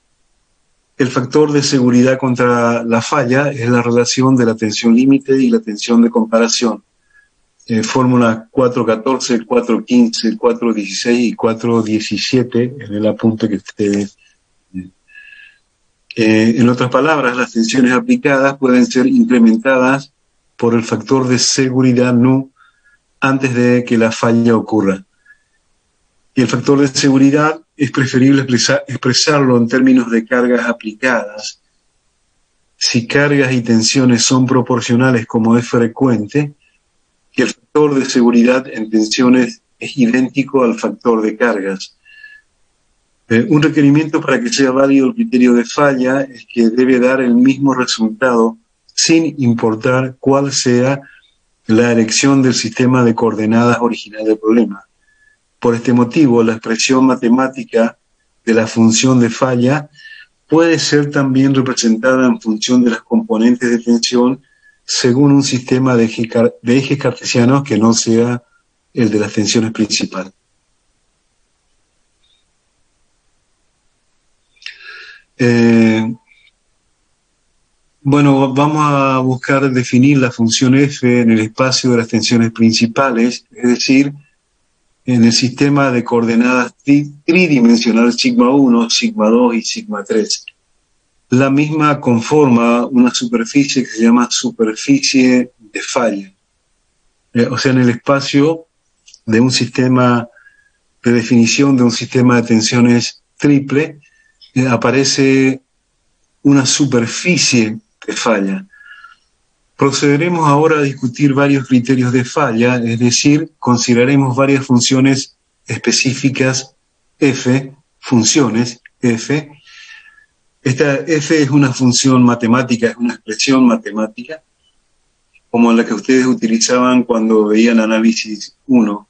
El factor de seguridad contra la falla es la relación de la tensión límite y la tensión de comparación. Fórmula 4.14, 4.15, 4.16 y 4.17 en el apunte que ustedes... en otras palabras, las tensiones aplicadas pueden ser incrementadas por el factor de seguridad nu antes de que la falla ocurra. Y el factor de seguridad es preferible expresarlo en términos de cargas aplicadas. Si cargas y tensiones son proporcionales, como es frecuente, y el factor de seguridad en tensiones es idéntico al factor de cargas. Un requerimiento para que sea válido el criterio de falla es que debe dar el mismo resultado sin importar cuál sea la elección del sistema de coordenadas original del problema. Por este motivo, la expresión matemática de la función de falla puede ser también representada en función de las componentes de tensión según un sistema de ejes cartesianos que no sea el de las tensiones principales. Bueno, vamos a buscar definir la función f en el espacio de las tensiones principales, es decir, en el sistema de coordenadas tridimensional sigma 1, sigma 2 y sigma 3. La misma conforma una superficie que se llama superficie de falla. O sea, en el espacio de un sistema de definición de un sistema de tensiones triple, aparece una superficie de falla. Procederemos ahora a discutir varios criterios de falla, es decir, consideraremos varias funciones específicas f, funciones f. Esta f es una función matemática, es una expresión matemática, como la que ustedes utilizaban cuando veían análisis 1,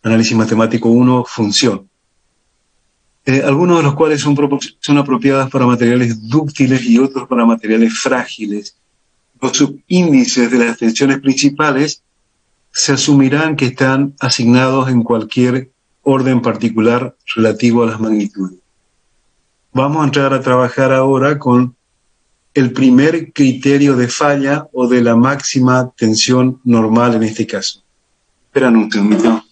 análisis matemático 1, función. Algunos de los cuales son apropiadas para materiales dúctiles y otros para materiales frágiles. los subíndices de las tensiones principales se asumirán que están asignados en cualquier orden particular relativo a las magnitudes. Vamos a entrar a trabajar ahora con el primer criterio de falla o de la máxima tensión normal en este caso. Esperan un segundito.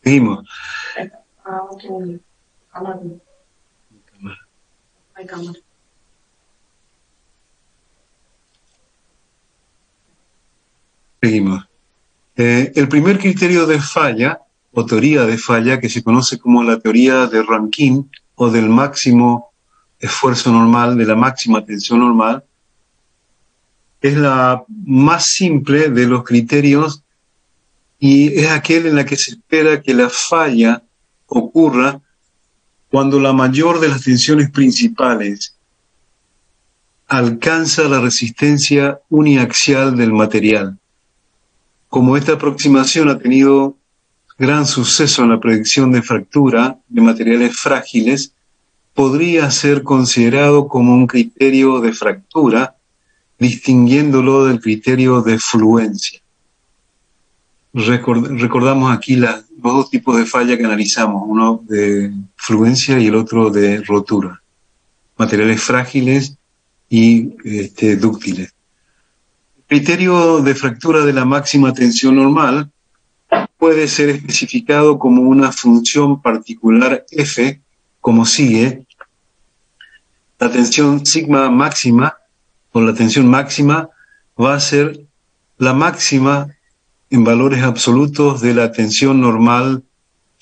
Seguimos. Seguimos. El primer criterio de falla, o teoría de falla, que se conoce como la teoría de Rankine, o del máximo esfuerzo normal, de la máxima tensión normal, es la más simple de los criterios y es aquel en la que se espera que la falla ocurra cuando la mayor de las tensiones principales alcanza la resistencia uniaxial del material. Como esta aproximación ha tenido gran suceso en la predicción de fractura de materiales frágiles, podría ser considerado como un criterio de fractura, distinguiéndolo del criterio de fluencia. Recordamos aquí los dos tipos de falla que analizamos, uno de fluencia y el otro de rotura. Materiales frágiles y dúctiles. El criterio de fractura de la máxima tensión normal puede ser especificado como una función particular F, como sigue. La tensión sigma máxima, o la tensión máxima, va a ser la máxima en valores absolutos de la tensión normal,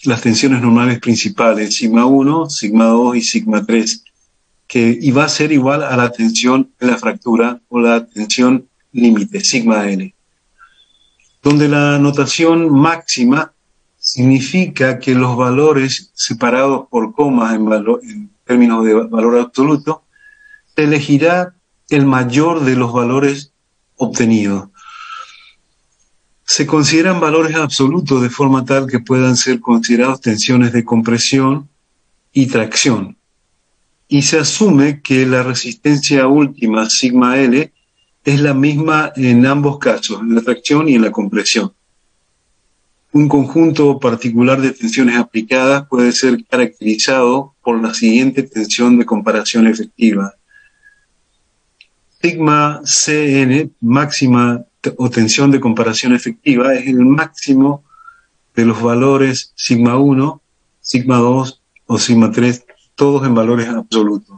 las tensiones normales principales, sigma 1, sigma 2 y sigma 3, y va a ser igual a la tensión de la fractura o la tensión límite, sigma L, donde la notación máxima significa que los valores separados por comas en términos de valor absoluto, se elegirá el mayor de los valores obtenidos. Se consideran valores absolutos de forma tal que puedan ser considerados tensiones de compresión y tracción. Y se asume que la resistencia última, sigma L, es la misma en ambos casos, en la tracción y en la compresión. Un conjunto particular de tensiones aplicadas puede ser caracterizado por la siguiente tensión de comparación efectiva. Sigma Cn, máxima o tensión de comparación efectiva, es el máximo de los valores sigma 1, sigma 2 o sigma 3, todos en valores absolutos.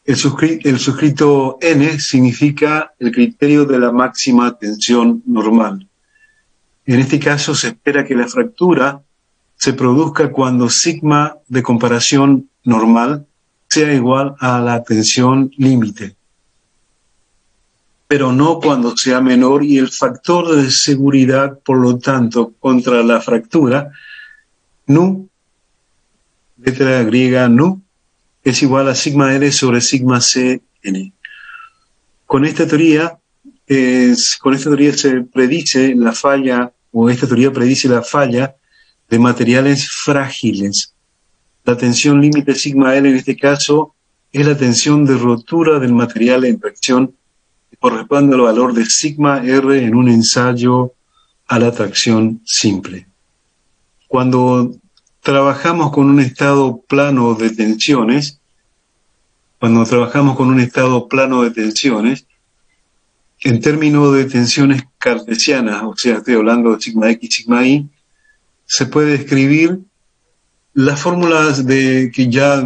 El suscrito N significa el criterio de la máxima tensión normal. En este caso se espera que la fractura se produzca cuando sigma de comparación normal sea igual a la tensión límite, pero no cuando sea menor, y el factor de seguridad, por lo tanto, contra la fractura, nu, letra griega nu, es igual a sigma L sobre sigma Cn. Con esta teoría se predice la falla, o esta teoría predice la falla de materiales frágiles. La tensión límite sigma L en este caso es la tensión de rotura del material en tracción que corresponde al valor de sigma R en un ensayo a la tracción simple. Cuando trabajamos con un estado plano de tensiones, en términos de tensiones cartesianas, o sea, estoy hablando de sigma X, sigma Y, se puede escribir las fórmulas que ya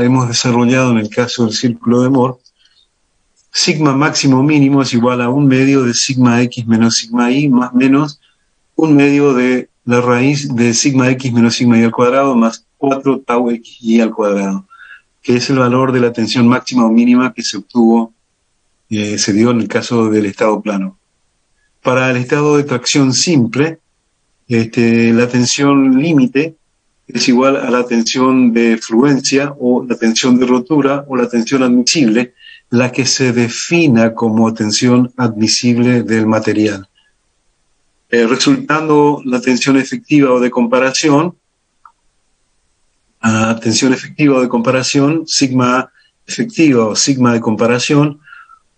hemos desarrollado en el caso del círculo de Moore. Sigma máximo mínimo es igual a 1/2 de sigma X menos sigma Y más menos 1/2 de la raíz de sigma X menos sigma Y al cuadrado más 4 tau X Y al cuadrado, que es el valor de la tensión máxima o mínima que se obtuvo, se dio en el caso del estado plano. Para el estado de tracción simple, la tensión límite es igual a la tensión de fluencia o la tensión de rotura o la tensión admisible, la que se defina como tensión admisible del material. Resultando la tensión efectiva o de comparación, sigma efectiva o sigma de comparación,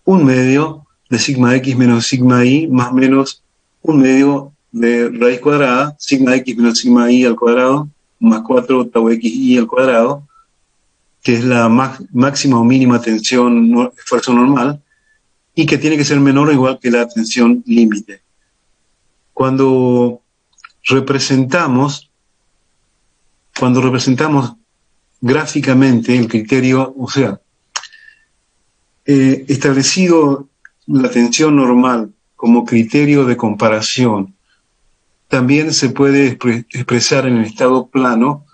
1/2 de sigma X menos sigma Y más menos 1/2 de raíz cuadrada, sigma X menos sigma Y al cuadrado, más 4 tau X Y al cuadrado, que es la máxima o mínima tensión esfuerzo normal, y que tiene que ser menor o igual que la tensión límite. Cuando representamos gráficamente el criterio, o sea, establecido la tensión normal como criterio de comparación, también se puede expresar en el estado plano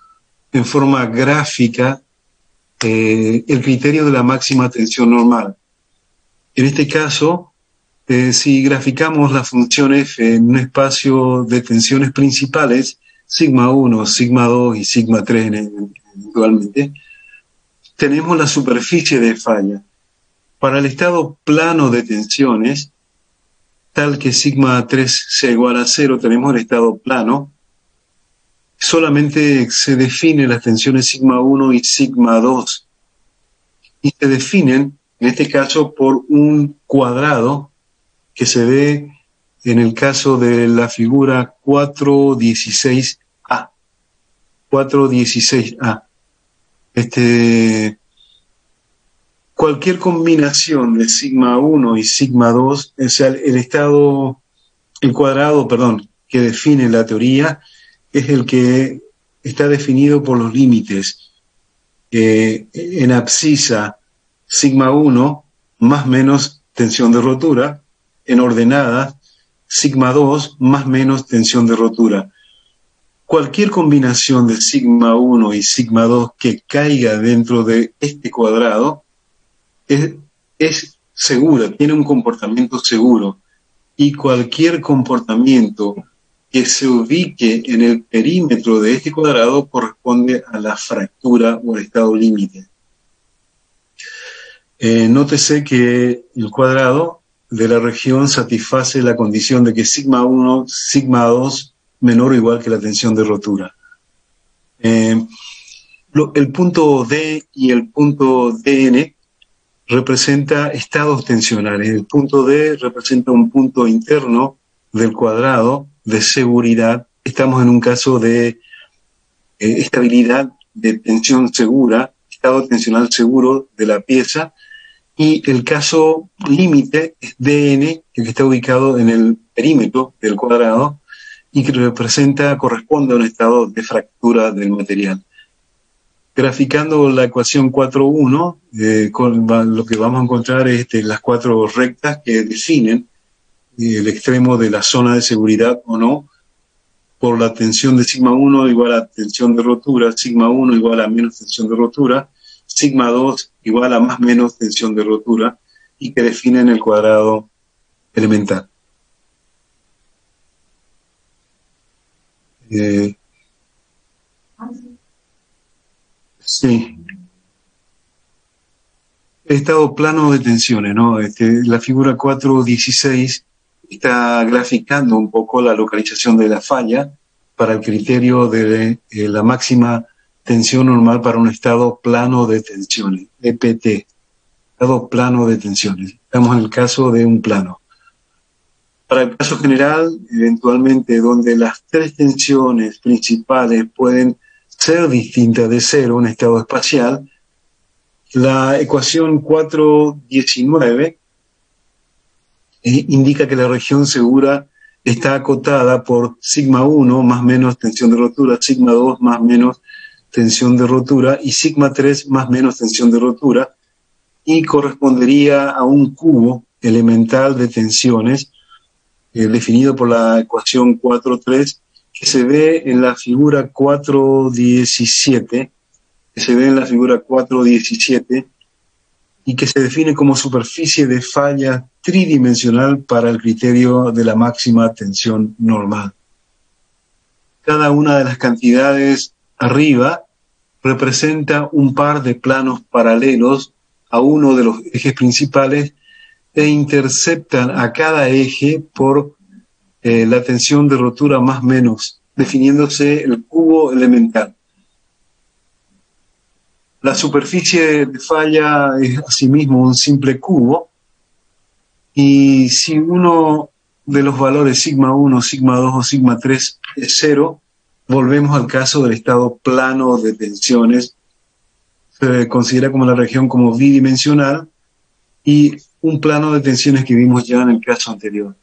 en forma gráfica el criterio de la máxima tensión normal. En este caso, si graficamos la función f en un espacio de tensiones principales, sigma 1, sigma 2 y sigma 3 individualmente, tenemos la superficie de falla. Para el estado plano de tensiones, tal que sigma 3 sea igual a 0, tenemos el estado plano. Solamente se definen las tensiones sigma 1 y sigma 2. Y se definen, en este caso, por un cuadrado que se ve en el caso de la figura 4.16a. 4.16a. Cualquier combinación de sigma 1 y sigma 2, o sea, el cuadrado, que define la teoría, es el que está definido por los límites. En abscisa, sigma 1 más menos tensión de rotura. En ordenada, sigma 2 más menos tensión de rotura. Cualquier combinación de sigma 1 y sigma 2 que caiga dentro de este cuadrado es segura, tiene un comportamiento seguro, y cualquier comportamiento que se ubique en el perímetro de este cuadrado corresponde a la fractura o al estado límite. Nótese que el cuadrado de la región satisface la condición de que sigma 1, sigma 2 menor o igual que la tensión de rotura. El punto D y el punto DN representa estados tensionales. El punto D representa un punto interno del cuadrado de seguridad. Estamos en un caso de estabilidad de tensión segura, estado tensional seguro de la pieza, y el caso límite es DN, el que está ubicado en el perímetro del cuadrado y que corresponde a un estado de fractura del material. Graficando la ecuación 4.1, lo que vamos a encontrar es las 4 rectas que definen el extremo de la zona de seguridad o no, por la tensión de sigma 1 igual a tensión de rotura, sigma 1 igual a menos tensión de rotura, sigma 2 igual a más menos tensión de rotura, y que definen el cuadrado elemental. Sí. El estado plano de tensiones, ¿no? La figura 4.16 está graficando un poco la localización de la falla para el criterio de la máxima tensión normal para un estado plano de tensiones, EPT, estado plano de tensiones. Estamos en el caso de un plano. Para el caso general, eventualmente, donde las tres tensiones principales pueden ser distintas de cero, un estado espacial, la ecuación 419 indica que la región segura está acotada por sigma 1 más menos tensión de rotura, sigma 2 más menos tensión de rotura y sigma 3 más menos tensión de rotura, y correspondería a un cubo elemental de tensiones definido por la ecuación 4.3, que se ve en la figura 4.17, y que se define como superficie de falla tridimensional para el criterio de la máxima tensión normal. Cada una de las cantidades arriba representa un par de planos paralelos a uno de los ejes principales e interceptan a cada eje por la tensión de rotura más menos, definiéndose el cubo elemental. La superficie de falla es asimismo un simple cubo, y si uno de los valores sigma 1, sigma 2 o sigma 3 es 0, volvemos al caso del estado plano de tensiones. Se considera como la región como bidimensional, y un plano de tensiones que vimos ya en el caso anterior.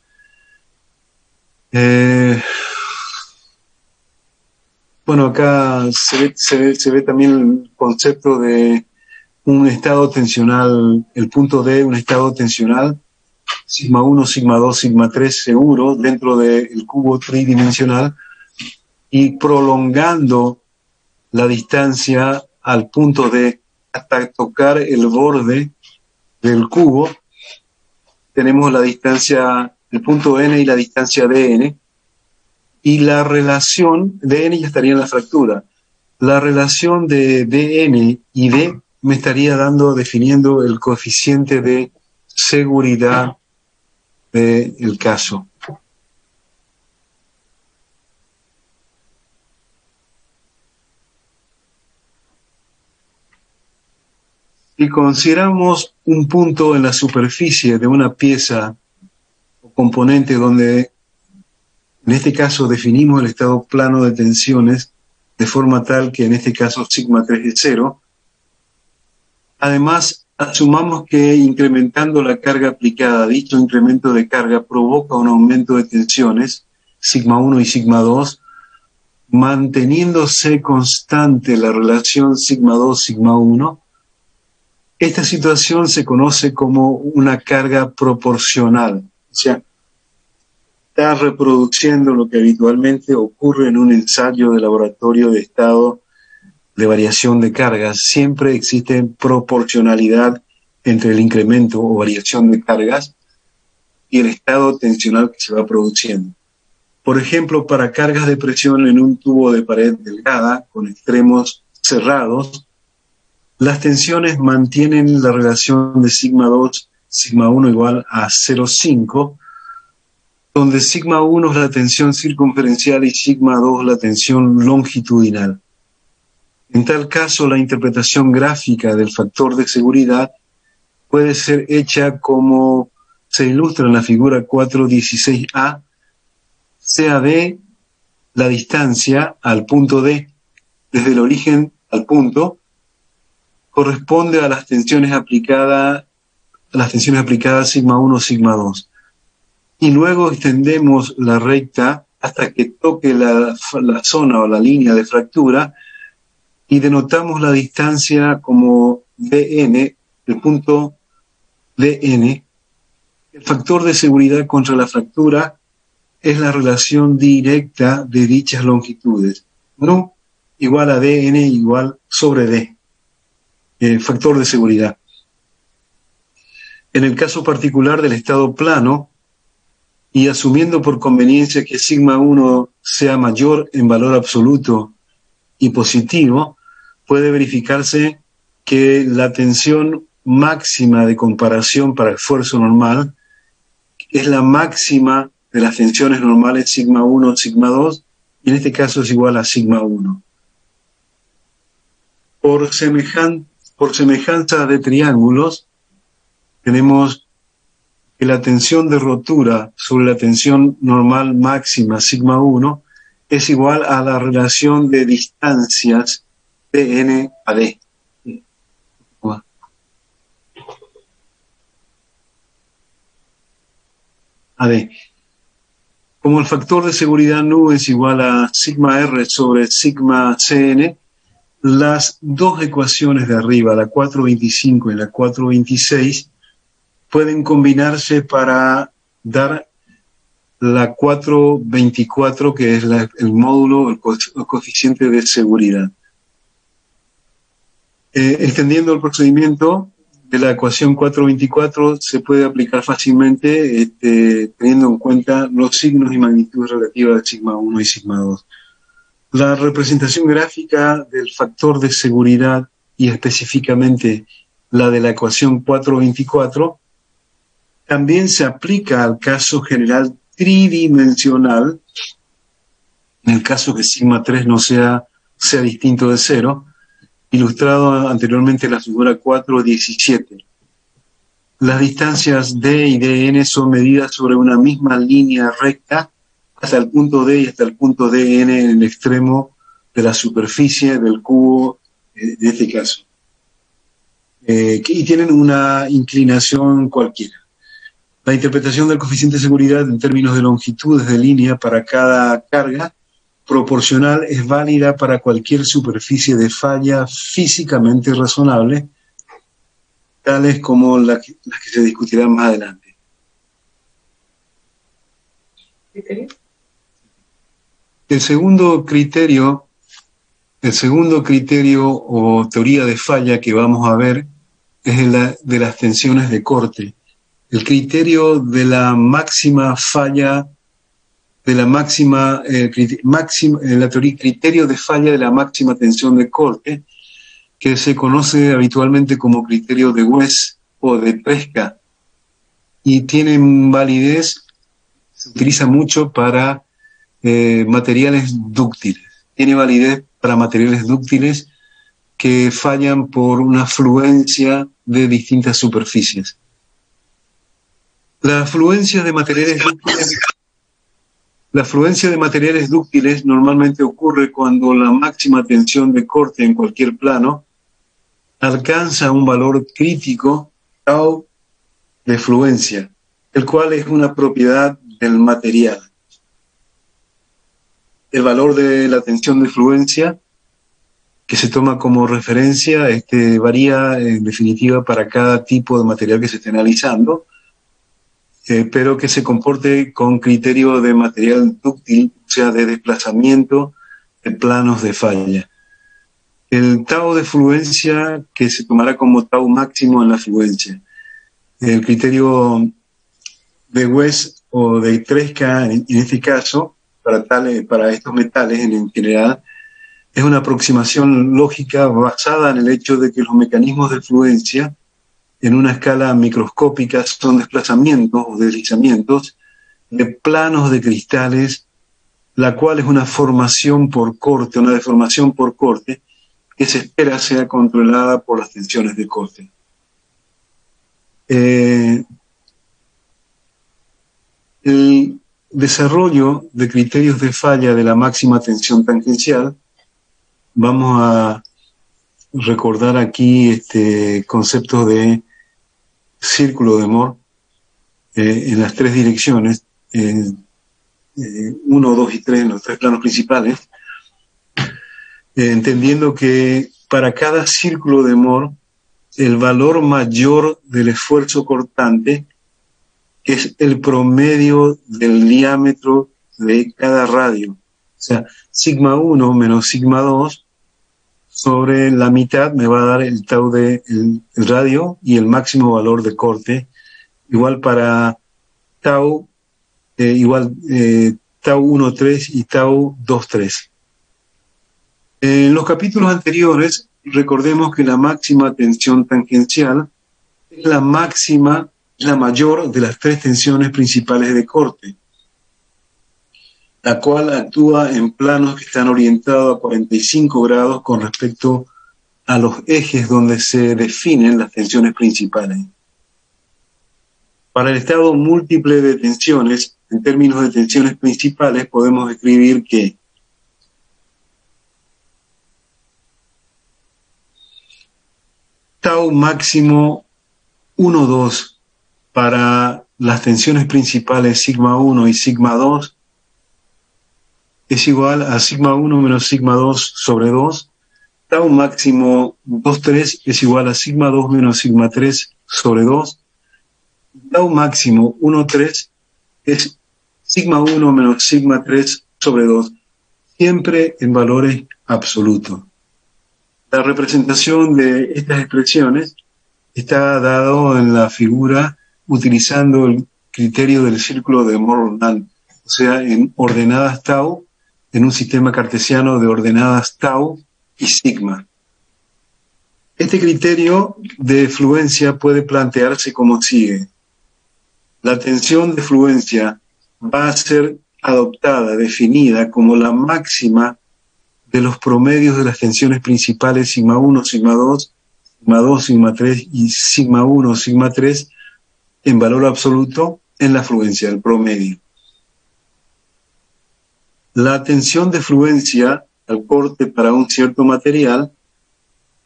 Bueno, acá se ve también el concepto de un estado tensional, el punto D, un estado tensional, sigma 1, sigma 2, sigma 3 seguro dentro del cubo tridimensional, y prolongando la distancia al punto D hasta tocar el borde del cubo, tenemos la distancia, el punto N y la distancia dN, y la relación, dN ya estaría en la fractura, la relación de dN y D me estaría definiendo el coeficiente de seguridad del caso. Si consideramos un punto en la superficie de una pieza o componente donde, en este caso, definimos el estado plano de tensiones de forma tal que en este caso sigma 3 es 0, además asumamos que incrementando la carga aplicada, dicho incremento de carga provoca un aumento de tensiones, sigma 1 y sigma 2, manteniéndose constante la relación sigma 2, sigma 1, esta situación se conoce como una carga proporcional. O sea, está reproduciendo lo que habitualmente ocurre en un ensayo de laboratorio de estado de variación de cargas. Siempre existe proporcionalidad entre el incremento o variación de cargas y el estado tensional que se va produciendo. Por ejemplo, para cargas de presión en un tubo de pared delgada con extremos cerrados, las tensiones mantienen la relación de sigma 2, sigma 1 igual a 0,5, donde sigma 1 es la tensión circunferencial y sigma 2 la tensión longitudinal. En tal caso, la interpretación gráfica del factor de seguridad puede ser hecha como se ilustra en la figura 4.16a, CAD, la distancia al punto D, desde el origen al punto, corresponde a las tensiones aplicadas sigma 1, sigma 2. Y luego extendemos la recta hasta que toque la zona o la línea de fractura y denotamos la distancia como dN, el punto dN. El factor de seguridad contra la fractura es la relación directa de dichas longitudes. Nu igual a dN igual sobre D. Factor de seguridad. En el caso particular del estado plano, y asumiendo por conveniencia que sigma 1 sea mayor en valor absoluto y positivo, puede verificarse que la tensión máxima de comparación para el esfuerzo normal es la máxima de las tensiones normales sigma 1, sigma 2, y en este caso es igual a sigma 1. Por semejanza de triángulos, tenemos que la tensión de rotura sobre la tensión normal máxima sigma 1 es igual a la relación de distancias de n a d. Como el factor de seguridad nu es igual a sigma r sobre sigma cn, las dos ecuaciones de arriba, la 425 y la 426, pueden combinarse para dar la 424, que es el módulo, el coeficiente de seguridad. Extendiendo el procedimiento de la ecuación 424, se puede aplicar fácilmente teniendo en cuenta los signos y magnitudes relativas de sigma 1 y sigma 2. La representación gráfica del factor de seguridad y específicamente la de la ecuación 424 también se aplica al caso general tridimensional, en el caso que sigma 3 no sea distinto de 0, ilustrado anteriormente en la figura 4.17. Las distancias D y DN son medidas sobre una misma línea recta hasta el punto D y hasta el punto DN en el extremo de la superficie del cubo, en este caso. Y tienen una inclinación cualquiera. La interpretación del coeficiente de seguridad en términos de longitudes de línea para cada carga proporcional es válida para cualquier superficie de falla físicamente razonable, tales como las que se discutirán más adelante. El segundo criterio o teoría de falla que vamos a ver es el de las tensiones de corte. El criterio de la máxima falla, criterio de falla de la máxima tensión de corte, que se conoce habitualmente como criterio de Wess o de Tresca, y tiene validez, se utiliza mucho para materiales dúctiles. Tiene validez para materiales dúctiles que fallan por una fluencia de distintas superficies. La fluencia de materiales dúctiles normalmente ocurre cuando la máxima tensión de corte en cualquier plano alcanza un valor crítico, tau, de fluencia, el cual es una propiedad del material. El valor de la tensión de fluencia que se toma como referencia varía en definitiva para cada tipo de material que se esté analizando, pero que se comporte con criterio de material dúctil, o sea, de desplazamiento de planos de falla. El tau de fluencia que se tomará como tau máximo en la fluencia. El criterio de Wess o de Tresca, en este caso, para estos metales en general, es una aproximación lógica basada en el hecho de que los mecanismos de fluencia en una escala microscópica son desplazamientos o deslizamientos de planos de cristales, la cual es una deformación por corte que se espera sea controlada por las tensiones de corte. El desarrollo de criterios de falla de la máxima tensión tangencial, vamos a recordar aquí conceptos de círculo de Mohr en las tres direcciones, 1, 2 y 3 en los tres planos principales, entendiendo que para cada círculo de Mohr el valor mayor del esfuerzo cortante es el promedio del diámetro de cada radio. O sea, sigma 1 menos sigma 2 sobre la mitad me va a dar el tau de el radio y el máximo valor de corte, igual para tau, tau 1,3 y tau 2,3. En los capítulos anteriores, recordemos que la máxima tensión tangencial es la mayor de las tres tensiones principales de corte, la cual actúa en planos que están orientados a 45 grados con respecto a los ejes donde se definen las tensiones principales. Para el estado múltiple de tensiones, en términos de tensiones principales, podemos escribir que tau máximo 1, 2 para las tensiones principales sigma 1 y sigma 2 es igual a sigma 1 menos sigma 2 sobre 2. Tau máximo 2, 3 es igual a sigma 2 menos sigma 3 sobre 2. Tau máximo 1, 3 es sigma 1 menos sigma 3 sobre 2, siempre en valores absolutos. La representación de estas expresiones está dado en la figura utilizando el criterio del círculo de Morland, o sea, en ordenadas tau, en un sistema cartesiano de ordenadas tau y sigma. Este criterio de fluencia puede plantearse como sigue. La tensión de fluencia va a ser adoptada, definida como la máxima de los promedios de las tensiones principales sigma 1, sigma 2, sigma 2, sigma 3 y sigma 1, sigma 3 en valor absoluto en la fluencia, el promedio. La tensión de fluencia al corte para un cierto material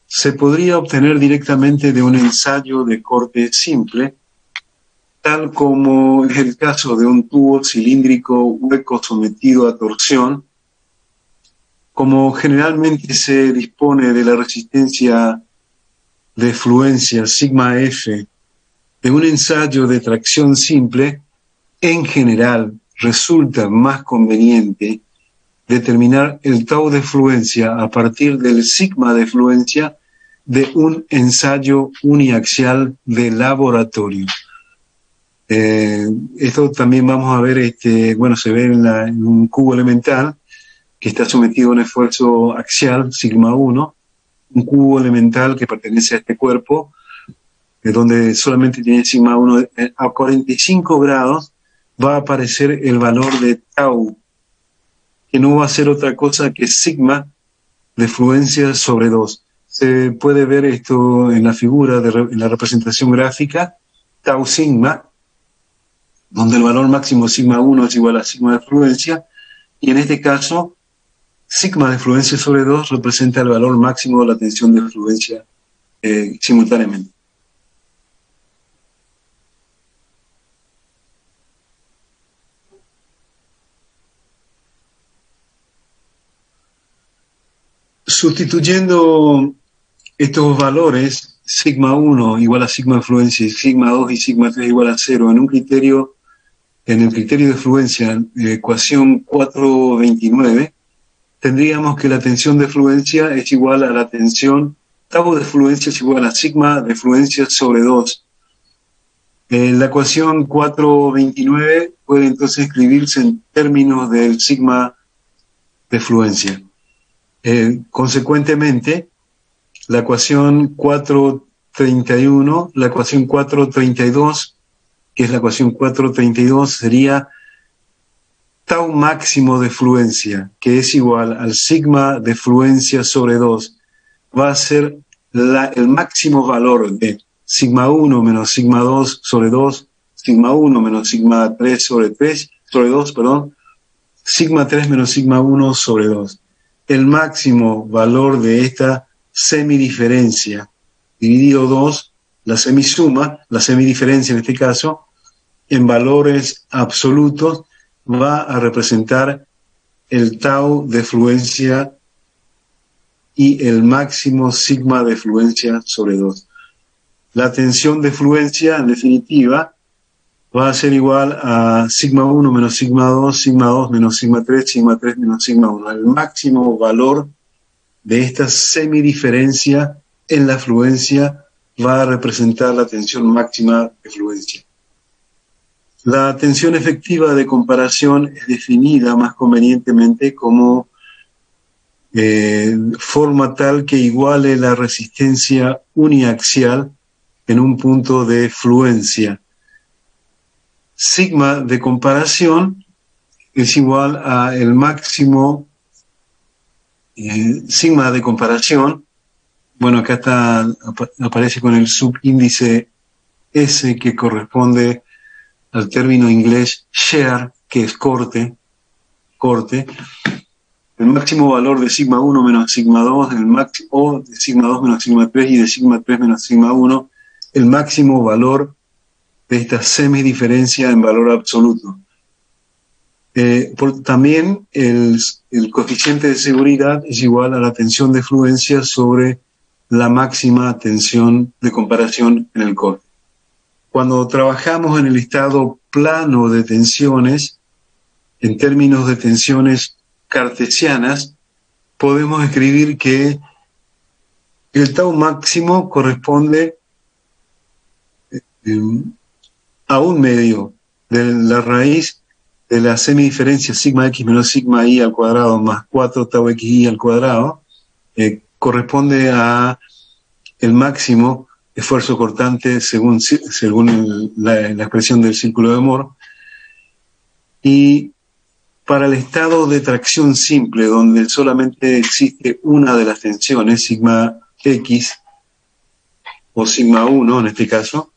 se podría obtener directamente de un ensayo de corte simple, tal como es el caso de un tubo cilíndrico hueco sometido a torsión. Como generalmente se dispone de la resistencia de fluencia sigma F de un ensayo de tracción simple, en general resulta más conveniente determinar el tau de fluencia a partir del sigma de fluencia de un ensayo uniaxial de laboratorio. Esto también vamos a ver, se ve en un cubo elemental que está sometido a un esfuerzo axial, sigma 1, un cubo elemental que pertenece a este cuerpo, donde solamente tiene sigma 1, a 45 grados va a aparecer el valor de tau, que no va a ser otra cosa que sigma de fluencia sobre 2. Se puede ver esto en la figura, en la representación gráfica, tau sigma, donde el valor máximo sigma 1 es igual a sigma de fluencia, y en este caso, sigma de fluencia sobre 2 representa el valor máximo de la tensión de fluencia simultáneamente. Sustituyendo estos valores, sigma 1 igual a sigma de fluencia y sigma 2 y sigma 3 igual a 0, en el criterio de fluencia, ecuación 429, tendríamos que la tensión de fluencia es igual a la tensión, tau de fluencia es igual a sigma de fluencia sobre 2. La ecuación 429 puede entonces escribirse en términos del sigma de fluencia. Consecuentemente, la ecuación 431, la ecuación 432, que es la ecuación 432, sería tau máximo de fluencia, que es igual al sigma de fluencia sobre 2, va a ser el máximo valor de sigma 1 menos sigma 2 sobre 2, sigma 1 menos sigma 3 sobre 2, sigma 3 menos sigma 1 sobre 2. El máximo valor de esta semidiferencia dividido 2, la semisuma, la semidiferencia en este caso, en valores absolutos, va a representar el tau de fluencia y el máximo sigma de fluencia sobre 2. La tensión de fluencia, en definitiva, va a ser igual a sigma 1 menos sigma 2, sigma 2 menos sigma 3, sigma 3 menos sigma 1. El máximo valor de esta semidiferencia en la fluencia va a representar la tensión máxima de fluencia. La tensión efectiva de comparación es definida más convenientemente como forma tal que iguale la resistencia uniaxial en un punto de fluencia. Sigma de comparación es igual a el máximo sigma de comparación bueno, acá está, aparece con el subíndice S, que corresponde al término inglés shear, que es corte. El máximo valor de sigma 1 menos sigma 2, o de sigma 2 menos sigma 3 y de sigma 3 menos sigma 1, el máximo valor de esta semidiferencia en valor absoluto. También el coeficiente de seguridad es igual a la tensión de fluencia sobre la máxima tensión de comparación en el corte. Cuando trabajamos en el estado plano de tensiones, en términos de tensiones cartesianas, podemos escribir que el tau máximo corresponde a un medio de la raíz de la semidiferencia sigma x menos sigma y al cuadrado más 4 tau xi al cuadrado, corresponde a el máximo esfuerzo cortante según la expresión del círculo de Moore. Y para el estado de tracción simple, donde solamente existe una de las tensiones, sigma x o sigma 1 en este caso,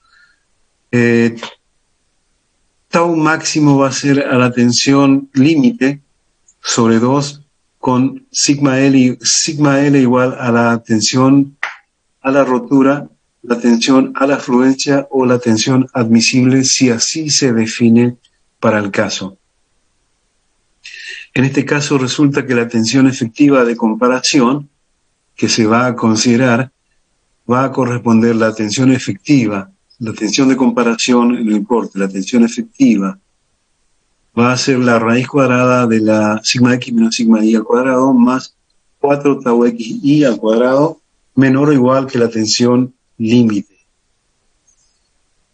tau máximo va a ser a la tensión límite sobre 2 con sigma L igual a la tensión a la rotura, la tensión a la fluencia o la tensión admisible, si así se define para el caso. En este caso resulta que la tensión efectiva de comparación que se va a considerar va a corresponder la tensión efectiva, la tensión de comparación en el corte, la tensión efectiva va a ser la raíz cuadrada de la sigma x menos sigma y al cuadrado más 4 tau xi al cuadrado menor o igual que la tensión límite.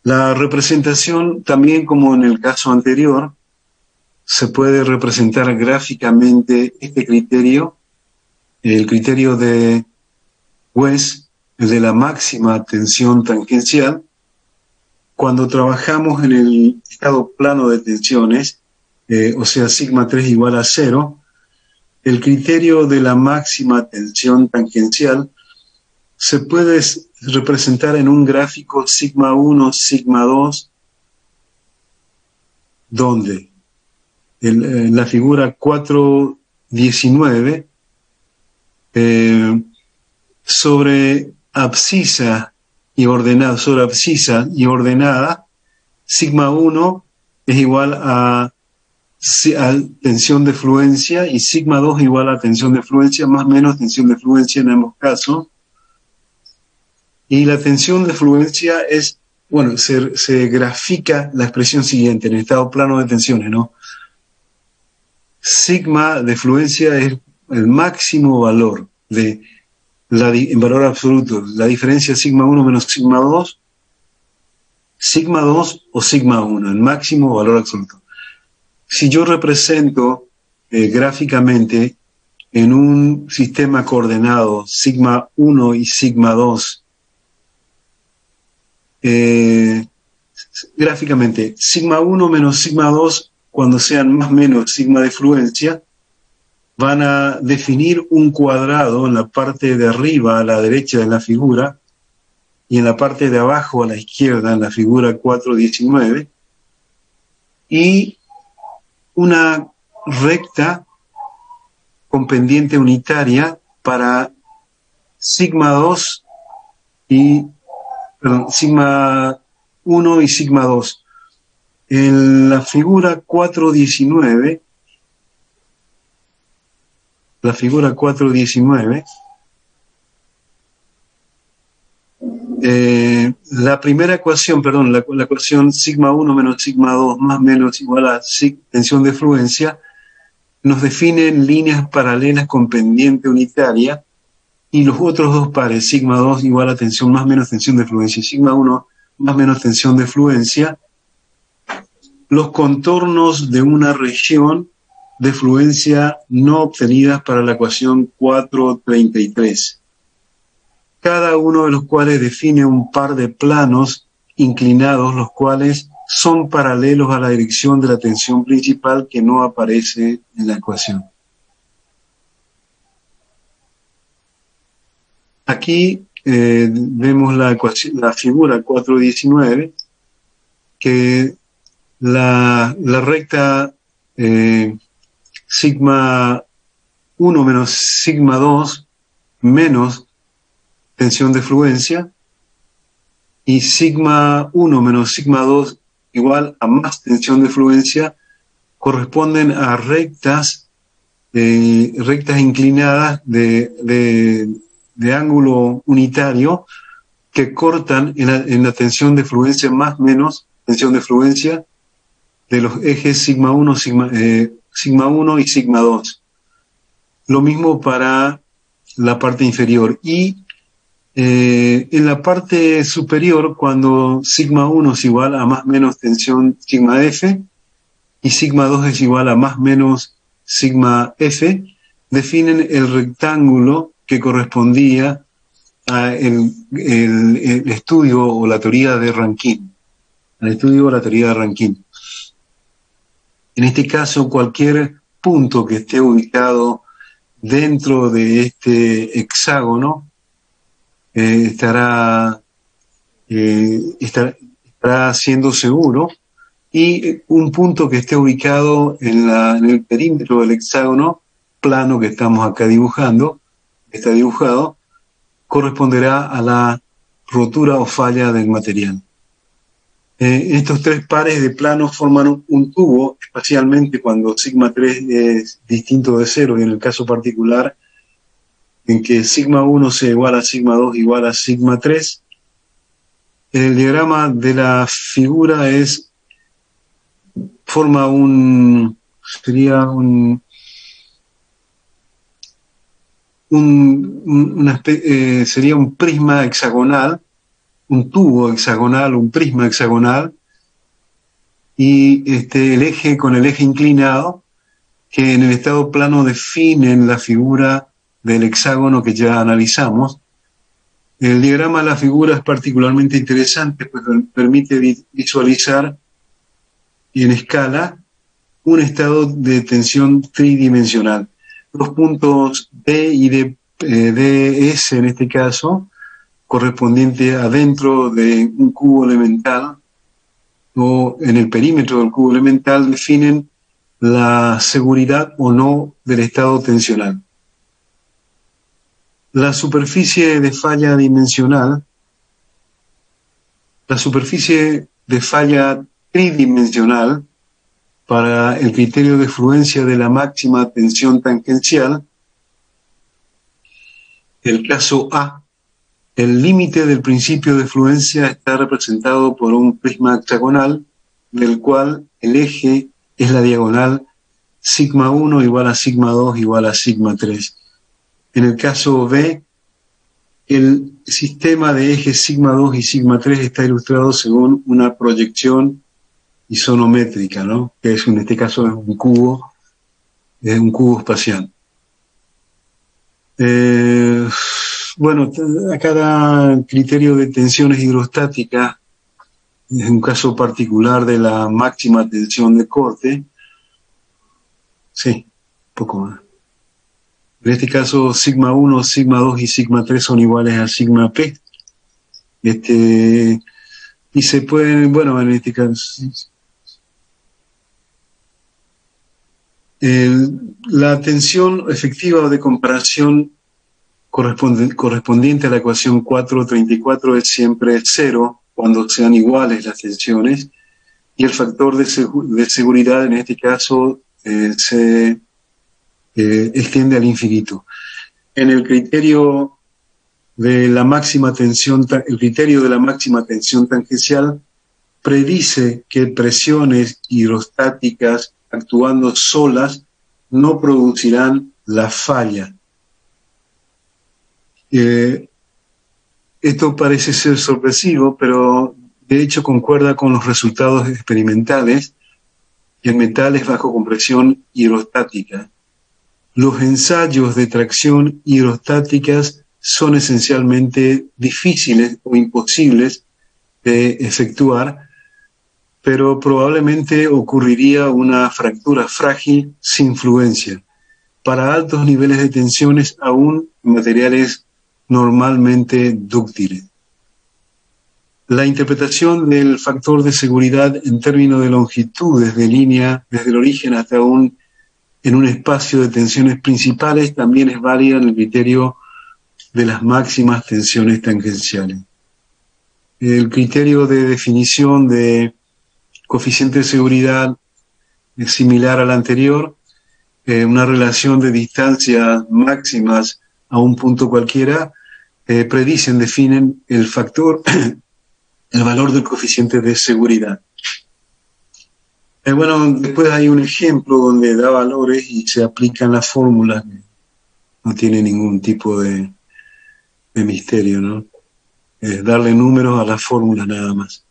La representación, también como en el caso anterior, se puede representar gráficamente este criterio, el criterio de Wess, el de la máxima tensión tangencial. Cuando trabajamos en el estado plano de tensiones, o sea, sigma 3 igual a 0, el criterio de la máxima tensión tangencial se puede representar en un gráfico sigma 1, sigma 2, donde en la figura 4.19, sobre abscisa y ordenada, sigma 1 es igual a tensión de fluencia y sigma 2 igual a tensión de fluencia más menos tensión de fluencia en ambos casos. Y la tensión de fluencia es, bueno, se grafica la expresión siguiente en el estado plano de tensiones, ¿no? Sigma de fluencia es el máximo valor en valor absoluto, la diferencia sigma 1 menos sigma 2 o sigma 1, el máximo valor absoluto. Si yo represento gráficamente en un sistema coordenado sigma 1 y sigma 2, gráficamente, sigma 1 menos sigma 2, cuando sean más o menos sigma de fluencia, van a definir un cuadrado en la parte de arriba a la derecha de la figura y en la parte de abajo a la izquierda en la figura 4.19 y una recta con pendiente unitaria para sigma 2 sigma 1 y sigma 2. En la figura 4.19, la primera ecuación, la ecuación sigma 1 menos sigma 2 más menos igual a tensión de fluencia, nos define líneas paralelas con pendiente unitaria y los otros dos pares, sigma 2 igual a tensión más menos tensión de fluencia y sigma 1 más menos tensión de fluencia, los contornos de una región de fluencia no obtenidas para la ecuación 4.33. Cada uno de los cuales define un par de planos inclinados, los cuales son paralelos a la dirección de la tensión principal que no aparece en la ecuación. Aquí vemos la figura 419, que la recta sigma 1 menos sigma 2 menos tensión de fluencia, y sigma 1 menos sigma 2 igual a más tensión de fluencia, corresponden a rectas inclinadas de ángulo unitario que cortan en la tensión de fluencia más menos tensión de fluencia de los ejes sigma 1, sigma 1 y sigma 2. Lo mismo para la parte inferior. Y en la parte superior, cuando sigma 1 es igual a más menos tensión sigma F y sigma 2 es igual a más menos sigma F, definen el rectángulo que correspondía a el estudio o la teoría de Rankine. Al estudio o la teoría de Rankine. En este caso, cualquier punto que esté ubicado dentro de este hexágono estará siendo seguro, y un punto que esté ubicado en el perímetro del hexágono plano que estamos acá dibujando, está dibujado, corresponderá a la rotura o falla del material. Estos tres pares de planos forman un tubo, especialmente cuando sigma 3 es distinto de 0, y en el caso particular en que sigma 1 sea igual a sigma 2 igual a sigma 3. El diagrama de la figura sería un prisma hexagonal, un tubo hexagonal, un prisma hexagonal, y el eje con el eje inclinado, que en el estado plano definen la figura del hexágono que ya analizamos. El diagrama de la figura es particularmente interesante, pues permite visualizar en escala un estado de tensión tridimensional. Los puntos D y DS en este caso, correspondiente adentro de un cubo elemental o en el perímetro del cubo elemental, definen la seguridad o no del estado tensional. La superficie de falla dimensional, la superficie de falla tridimensional para el criterio de fluencia de la máxima tensión tangencial, el caso A, el límite del principio de fluencia está representado por un prisma hexagonal, del cual el eje es la diagonal sigma 1 igual a sigma 2 igual a sigma 3. En el caso B, el sistema de ejes sigma 2 y sigma 3 está ilustrado según una proyección isonométrica, ¿no? Que es, en este caso, es un cubo espacial. Bueno, a cada criterio de tensiones hidrostáticas, en un caso particular de la máxima tensión de corte, sí, poco más. En este caso, sigma 1, sigma 2 y sigma 3 son iguales a sigma P. Y se pueden, bueno, en este caso, la tensión efectiva de comparación correspondiente a la ecuación 434 es siempre 0 cuando sean iguales las tensiones, y el factor de seguridad en este caso se extiende al infinito. En el criterio de la máxima tensión, el criterio de la máxima tensión tangencial predice que presiones hidrostáticas actuando solas no producirán la falla. Esto parece ser sorpresivo, pero de hecho concuerda con los resultados experimentales en metales bajo compresión hidrostática. Los ensayos de tracción hidrostáticas son esencialmente difíciles o imposibles de efectuar, pero probablemente ocurriría una fractura frágil sin fluencia. Para altos niveles de tensiones, aún en materiales normalmente dúctiles. La interpretación del factor de seguridad en términos de longitudes de línea desde el origen hasta en un espacio de tensiones principales también es válida en el criterio de las máximas tensiones tangenciales. El criterio de definición de coeficiente de seguridad es similar al anterior, una relación de distancias máximas a un punto cualquiera, definen el factor, el valor del coeficiente de seguridad. Bueno, después hay un ejemplo donde da valores y se aplican las fórmulas. No tiene ningún tipo de misterio, ¿no? Es darle números a las fórmulas nada más.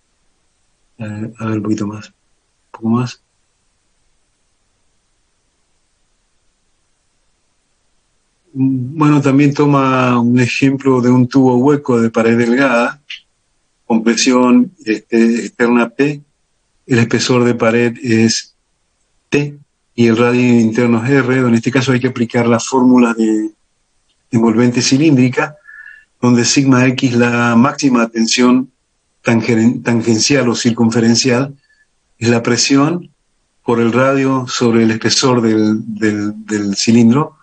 A ver, un poquito más. Un poco más. Bueno, también toma un ejemplo de un tubo hueco de pared delgada, con presión externa P, el espesor de pared es T y el radio interno es R, en este caso hay que aplicar la fórmula de envolvente cilíndrica, donde sigma X la máxima tensión tangencial o circunferencial, es la presión por el radio sobre el espesor del cilindro,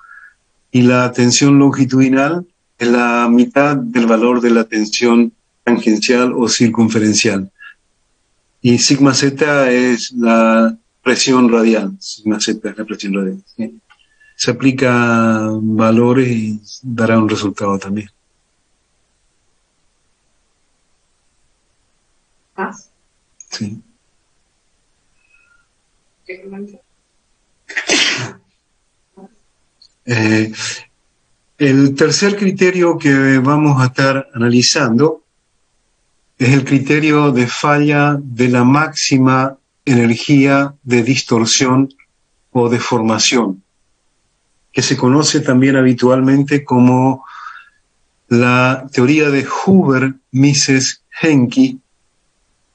y la tensión longitudinal es la mitad del valor de la tensión tangencial o circunferencial. Y sigma Z es la presión radial. Sigma Z es la presión radial. ¿Sí? Se aplica valores y dará un resultado también. ¿Más? Sí. El tercer criterio que vamos a estar analizando es el criterio de falla de la máxima energía de distorsión o deformación, que se conoce también habitualmente como la teoría de Huber-Mises-Henke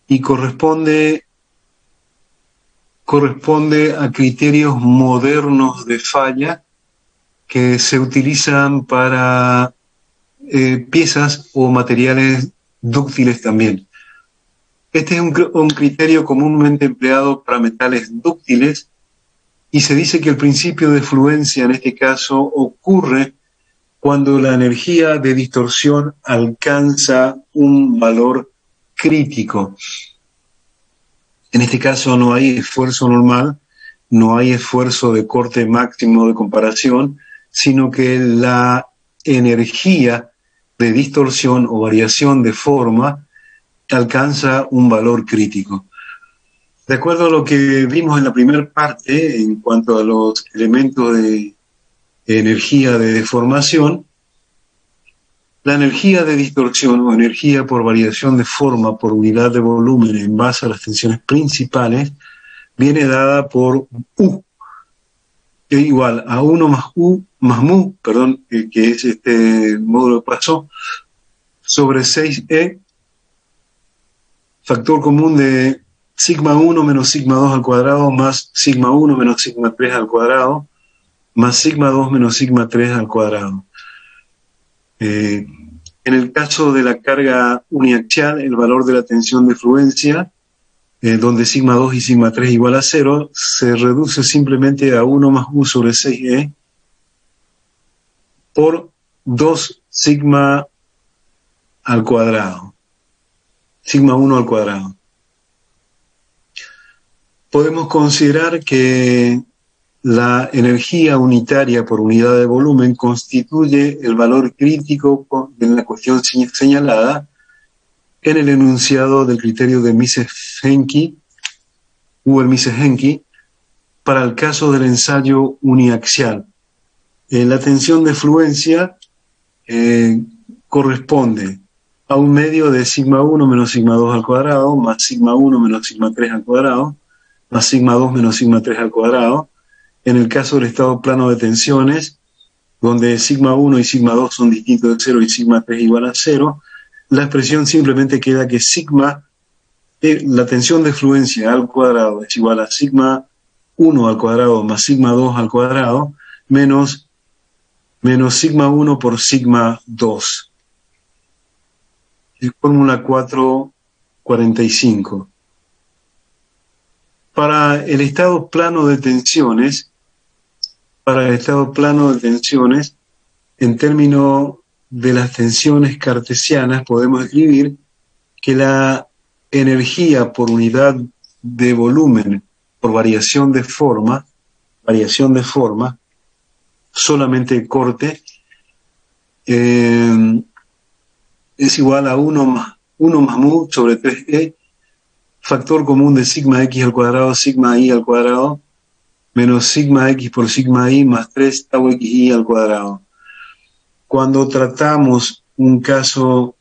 y corresponde a criterios modernos de falla que se utilizan para piezas o materiales dúctiles también. Este es un criterio comúnmente empleado para metales dúctiles y se dice que el principio de fluencia en este caso ocurre cuando la energía de distorsión alcanza un valor crítico. En este caso no hay esfuerzo normal, no hay esfuerzo de corte máximo de comparación, sino que la energía de distorsión o variación de forma alcanza un valor crítico. De acuerdo a lo que vimos en la primera parte, en cuanto a los elementos de energía de deformación, la energía de distorsión o energía por variación de forma por unidad de volumen en base a las tensiones principales viene dada por U, que es igual a 1 más U más mu, que es este módulo de Poisson, sobre 6E, factor común de sigma 1 menos sigma 2 al cuadrado más sigma 1 menos sigma 3 al cuadrado más sigma 2 menos sigma 3 al cuadrado. En el caso de la carga uniaxial, el valor de la tensión de fluencia, donde sigma 2 y sigma 3 igual a 0, se reduce simplemente a 1 más U sobre 6E por 2 sigma al cuadrado, sigma 1 al cuadrado. Podemos considerar que la energía unitaria por unidad de volumen constituye el valor crítico de la cuestión señalada en el enunciado del criterio de Mises-Henke, Huber-Mises-Henke, para el caso del ensayo uniaxial. La tensión de fluencia corresponde a un medio de sigma 1 menos sigma 2 al cuadrado, más sigma 1 menos sigma 3 al cuadrado, más sigma 2 menos sigma 3 al cuadrado. En el caso del estado plano de tensiones, donde sigma 1 y sigma 2 son distintos de 0 y sigma 3 igual a 0, la expresión simplemente queda que sigma, la tensión de fluencia al cuadrado es igual a sigma 1 al cuadrado más sigma 2 al cuadrado menos sigma 1 por sigma 2. fórmula 445. Para el estado plano de tensiones, en términos de las tensiones cartesianas, podemos escribir que la energía por unidad de volumen por variación de forma, solamente corte, es igual a 1 más mu sobre 3e, factor común de sigma x al cuadrado, sigma y al cuadrado, menos sigma x por sigma y más 3 tau xi al cuadrado. Cuando tratamos un caso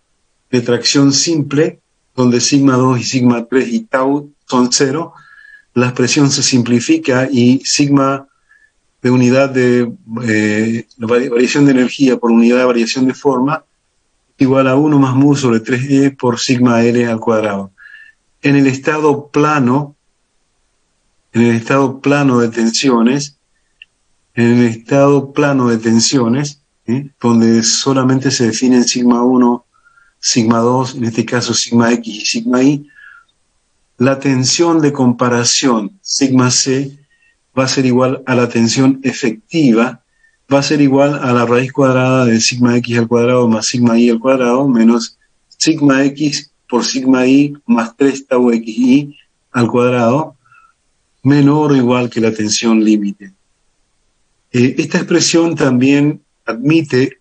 de tracción simple, donde sigma 2 y sigma 3 y tau son 0, la expresión se simplifica y sigma de unidad de variación de energía por unidad de variación de forma igual a 1 más mu sobre 3e por sigma L al cuadrado. En el estado plano de tensiones, donde solamente se definen sigma 1, sigma 2, en este caso sigma x y sigma y, la tensión de comparación, sigma c, va a ser igual a la tensión efectiva, va a ser igual a la raíz cuadrada de sigma x al cuadrado más sigma y al cuadrado, menos sigma x por sigma y más 3 tau xi al cuadrado, menor o igual que la tensión límite. Esta tensión también admite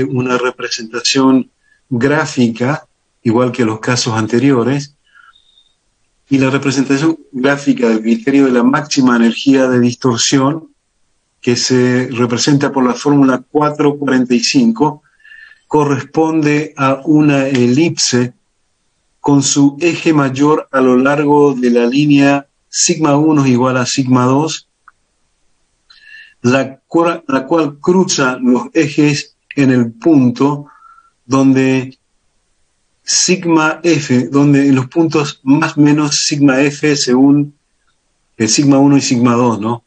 una representación gráfica, igual que los casos anteriores, y la representación gráfica del criterio de la máxima energía de distorsión, que se representa por la fórmula 445, corresponde a una elipse con su eje mayor a lo largo de la línea sigma 1 igual a sigma 2, la cual cruza los ejes en el punto donde sigma f, donde en los puntos más menos sigma f según el sigma 1 y sigma 2, ¿no?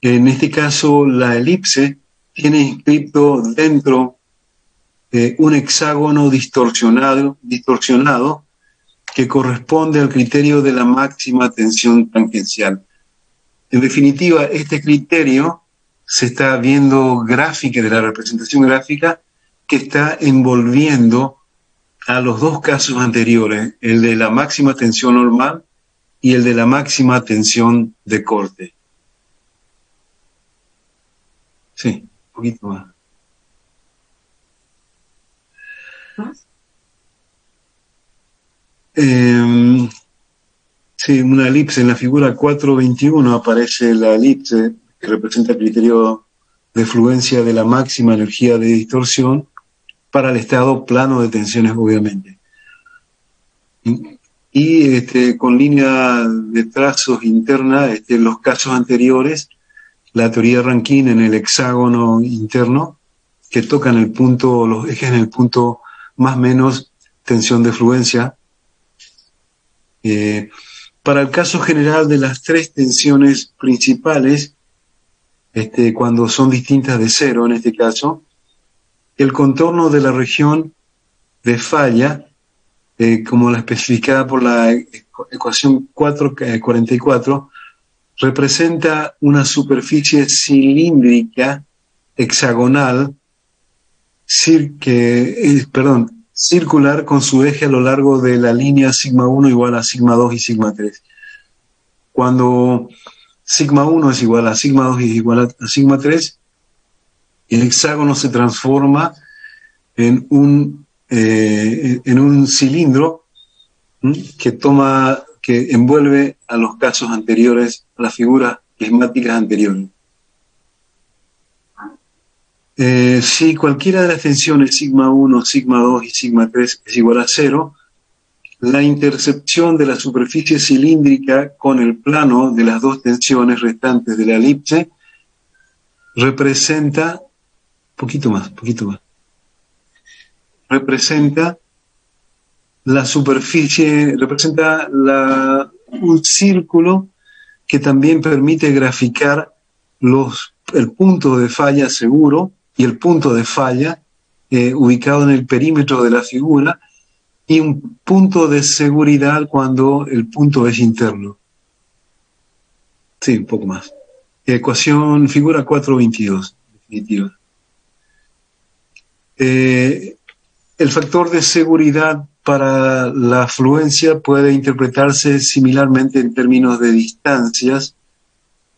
En este caso, la elipse tiene inscrito dentro un hexágono distorsionado que corresponde al criterio de la máxima tensión tangencial. En definitiva, este criterio se está viendo gráfica, de la representación gráfica, que está envolviendo a los dos casos anteriores, el de la máxima tensión normal y el de la máxima tensión de corte. Sí, un poquito más. ¿Más? Sí, una elipse. En la figura 421 aparece la elipse que representa el criterio de fluencia de la máxima energía de distorsión para el estado plano de tensiones, obviamente. Y con línea de trazos interna, los casos anteriores, la teoría de Rankine en el hexágono interno, que tocan el punto, los ejes en el punto más menos tensión de fluencia. Para el caso general de las tres tensiones principales, cuando son distintas de cero en este caso, el contorno de la región de falla, como la especificada por la ecuación 444, representa una superficie cilíndrica hexagonal circular con su eje a lo largo de la línea sigma 1 igual a sigma 2 y sigma 3. Cuando sigma 1 es igual a sigma 2 y es igual a sigma 3, el hexágono se transforma en un cilindro que envuelve a los casos anteriores, a las figuras esquemáticas anteriores. Si cualquiera de las tensiones sigma 1, sigma 2 y sigma 3 es igual a 0, la intercepción de la superficie cilíndrica con el plano de las dos tensiones restantes de la elipse representa, representa la superficie, un círculo que también permite graficar el punto de falla seguro y el punto de falla ubicado en el perímetro de la figura, y un punto de seguridad cuando el punto es interno. Sí, un poco más. Ecuación, figura 422, definitiva. El factor de seguridad para la fluencia puede interpretarse similarmente en términos de distancias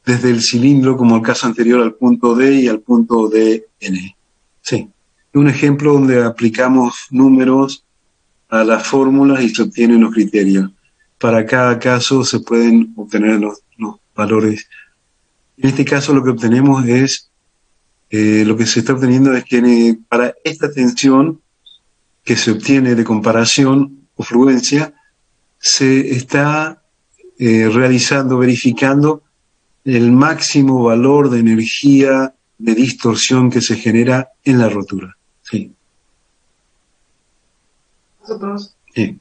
desde el cilindro, como el caso anterior, al punto D y al punto DN. Sí. Un ejemplo donde aplicamos números a las fórmulas y se obtienen los criterios. Para cada caso se pueden obtener los valores. En este caso lo que obtenemos es, lo que se está obteniendo es que para esta tensión que se obtiene de comparación o fluencia, se está verificando el máximo valor de energía de distorsión que se genera en la rotura. Sí. ¿Nosotros? Sí.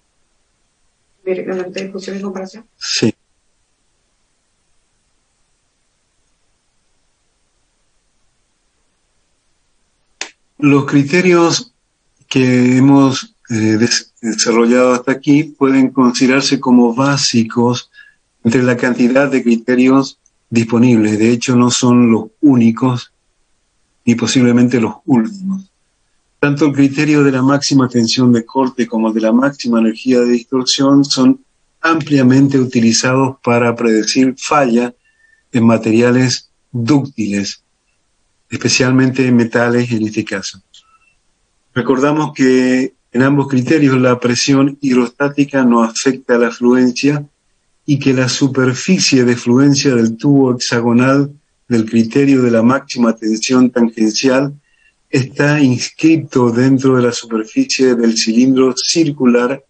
Directamente discusión y comparación. Sí. Los criterios que hemos desarrollado hasta aquí pueden considerarse como básicos entre la cantidad de criterios disponibles. De hecho, no son los únicos ni posiblemente los últimos. Tanto el criterio de la máxima tensión de corte como el de la máxima energía de distorsión son ampliamente utilizados para predecir falla en materiales dúctiles, especialmente en metales en este caso. Recordamos que en ambos criterios la presión hidrostática no afecta a la fluencia y que la superficie de fluencia del tubo hexagonal del criterio de la máxima tensión tangencial está inscrito dentro de la superficie del cilindro circular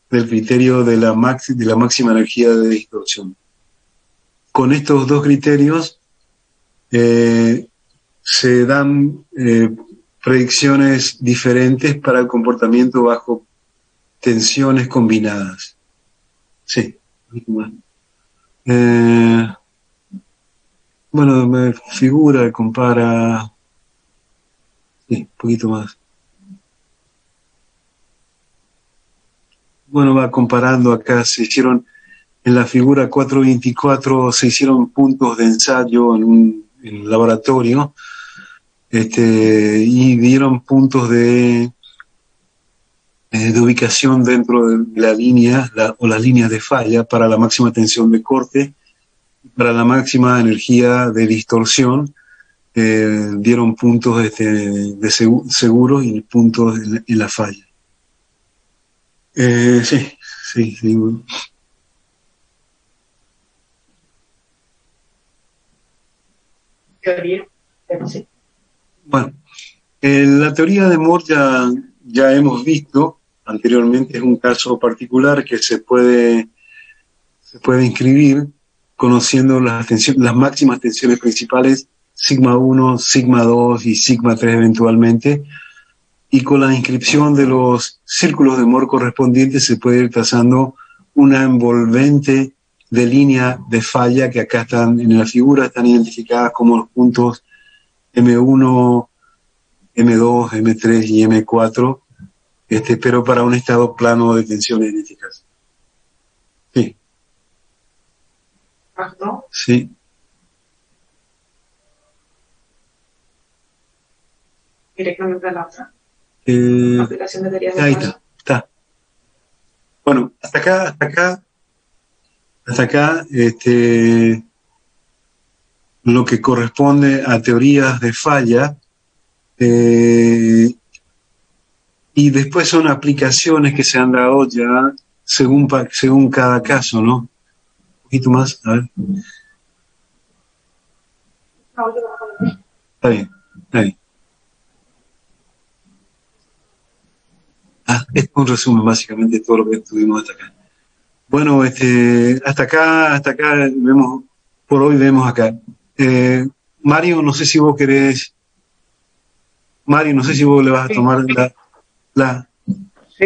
del criterio de la máxima energía de distorsión. Con estos dos criterios se dan predicciones diferentes para el comportamiento bajo tensiones combinadas. Sí. Bueno, me figura, compara. Sí, un poquito más. Bueno, va comparando acá, se hicieron, en la figura 424, se hicieron puntos de ensayo en el laboratorio, y dieron puntos de ubicación dentro de la línea, o las líneas de falla para la máxima tensión de corte, para la máxima energía de distorsión. Dieron puntos de seguros y puntos en la falla. Sí. Teoría. Sí. Bueno, la teoría de Moore ya hemos visto anteriormente, es un caso particular que se puede inscribir conociendo las máximas tensiones principales, sigma 1, sigma 2 y sigma 3 eventualmente, y con la inscripción de los círculos de Moore correspondientes se puede ir trazando una envolvente de línea de falla que acá están en la figura, están identificadas como los puntos M1, M2, M3 y M4, pero para un estado plano de tensiones en este caso. Sí. ¿No? Sí. Directamente a la otra. Aplicación de teoría de Ahí está. Bueno, hasta acá, lo que corresponde a teorías de falla, y después son aplicaciones que se han dado ya según cada caso, ¿no? Un poquito más, a ver. Está bien. Es un resumen básicamente de todo lo que estuvimos hasta acá. Bueno, hasta acá vemos acá. Mario, no sé si vos le vas a tomar la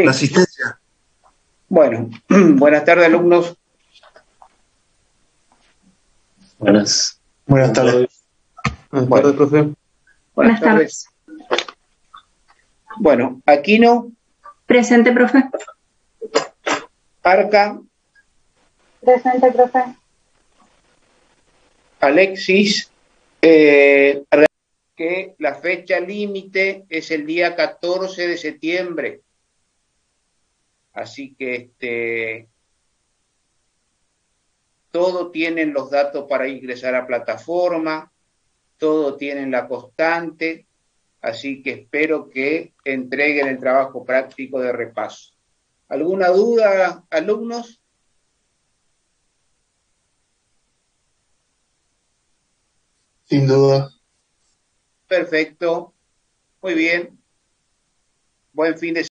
asistencia. Bueno, buenas tardes, alumnos. Buenas tardes. Buenas tardes, profe. Buenas tardes. Bueno, Aquino. Presente, profe. Arca. Presente, profe. Alexis. Que la fecha límite es el día 14 de septiembre. Así que todo tienen los datos para ingresar a plataforma, todo tienen la constante, así que espero que entreguen el trabajo práctico de repaso. ¿Alguna duda, alumnos? Sin duda. Perfecto. Muy bien. Buen fin de semana.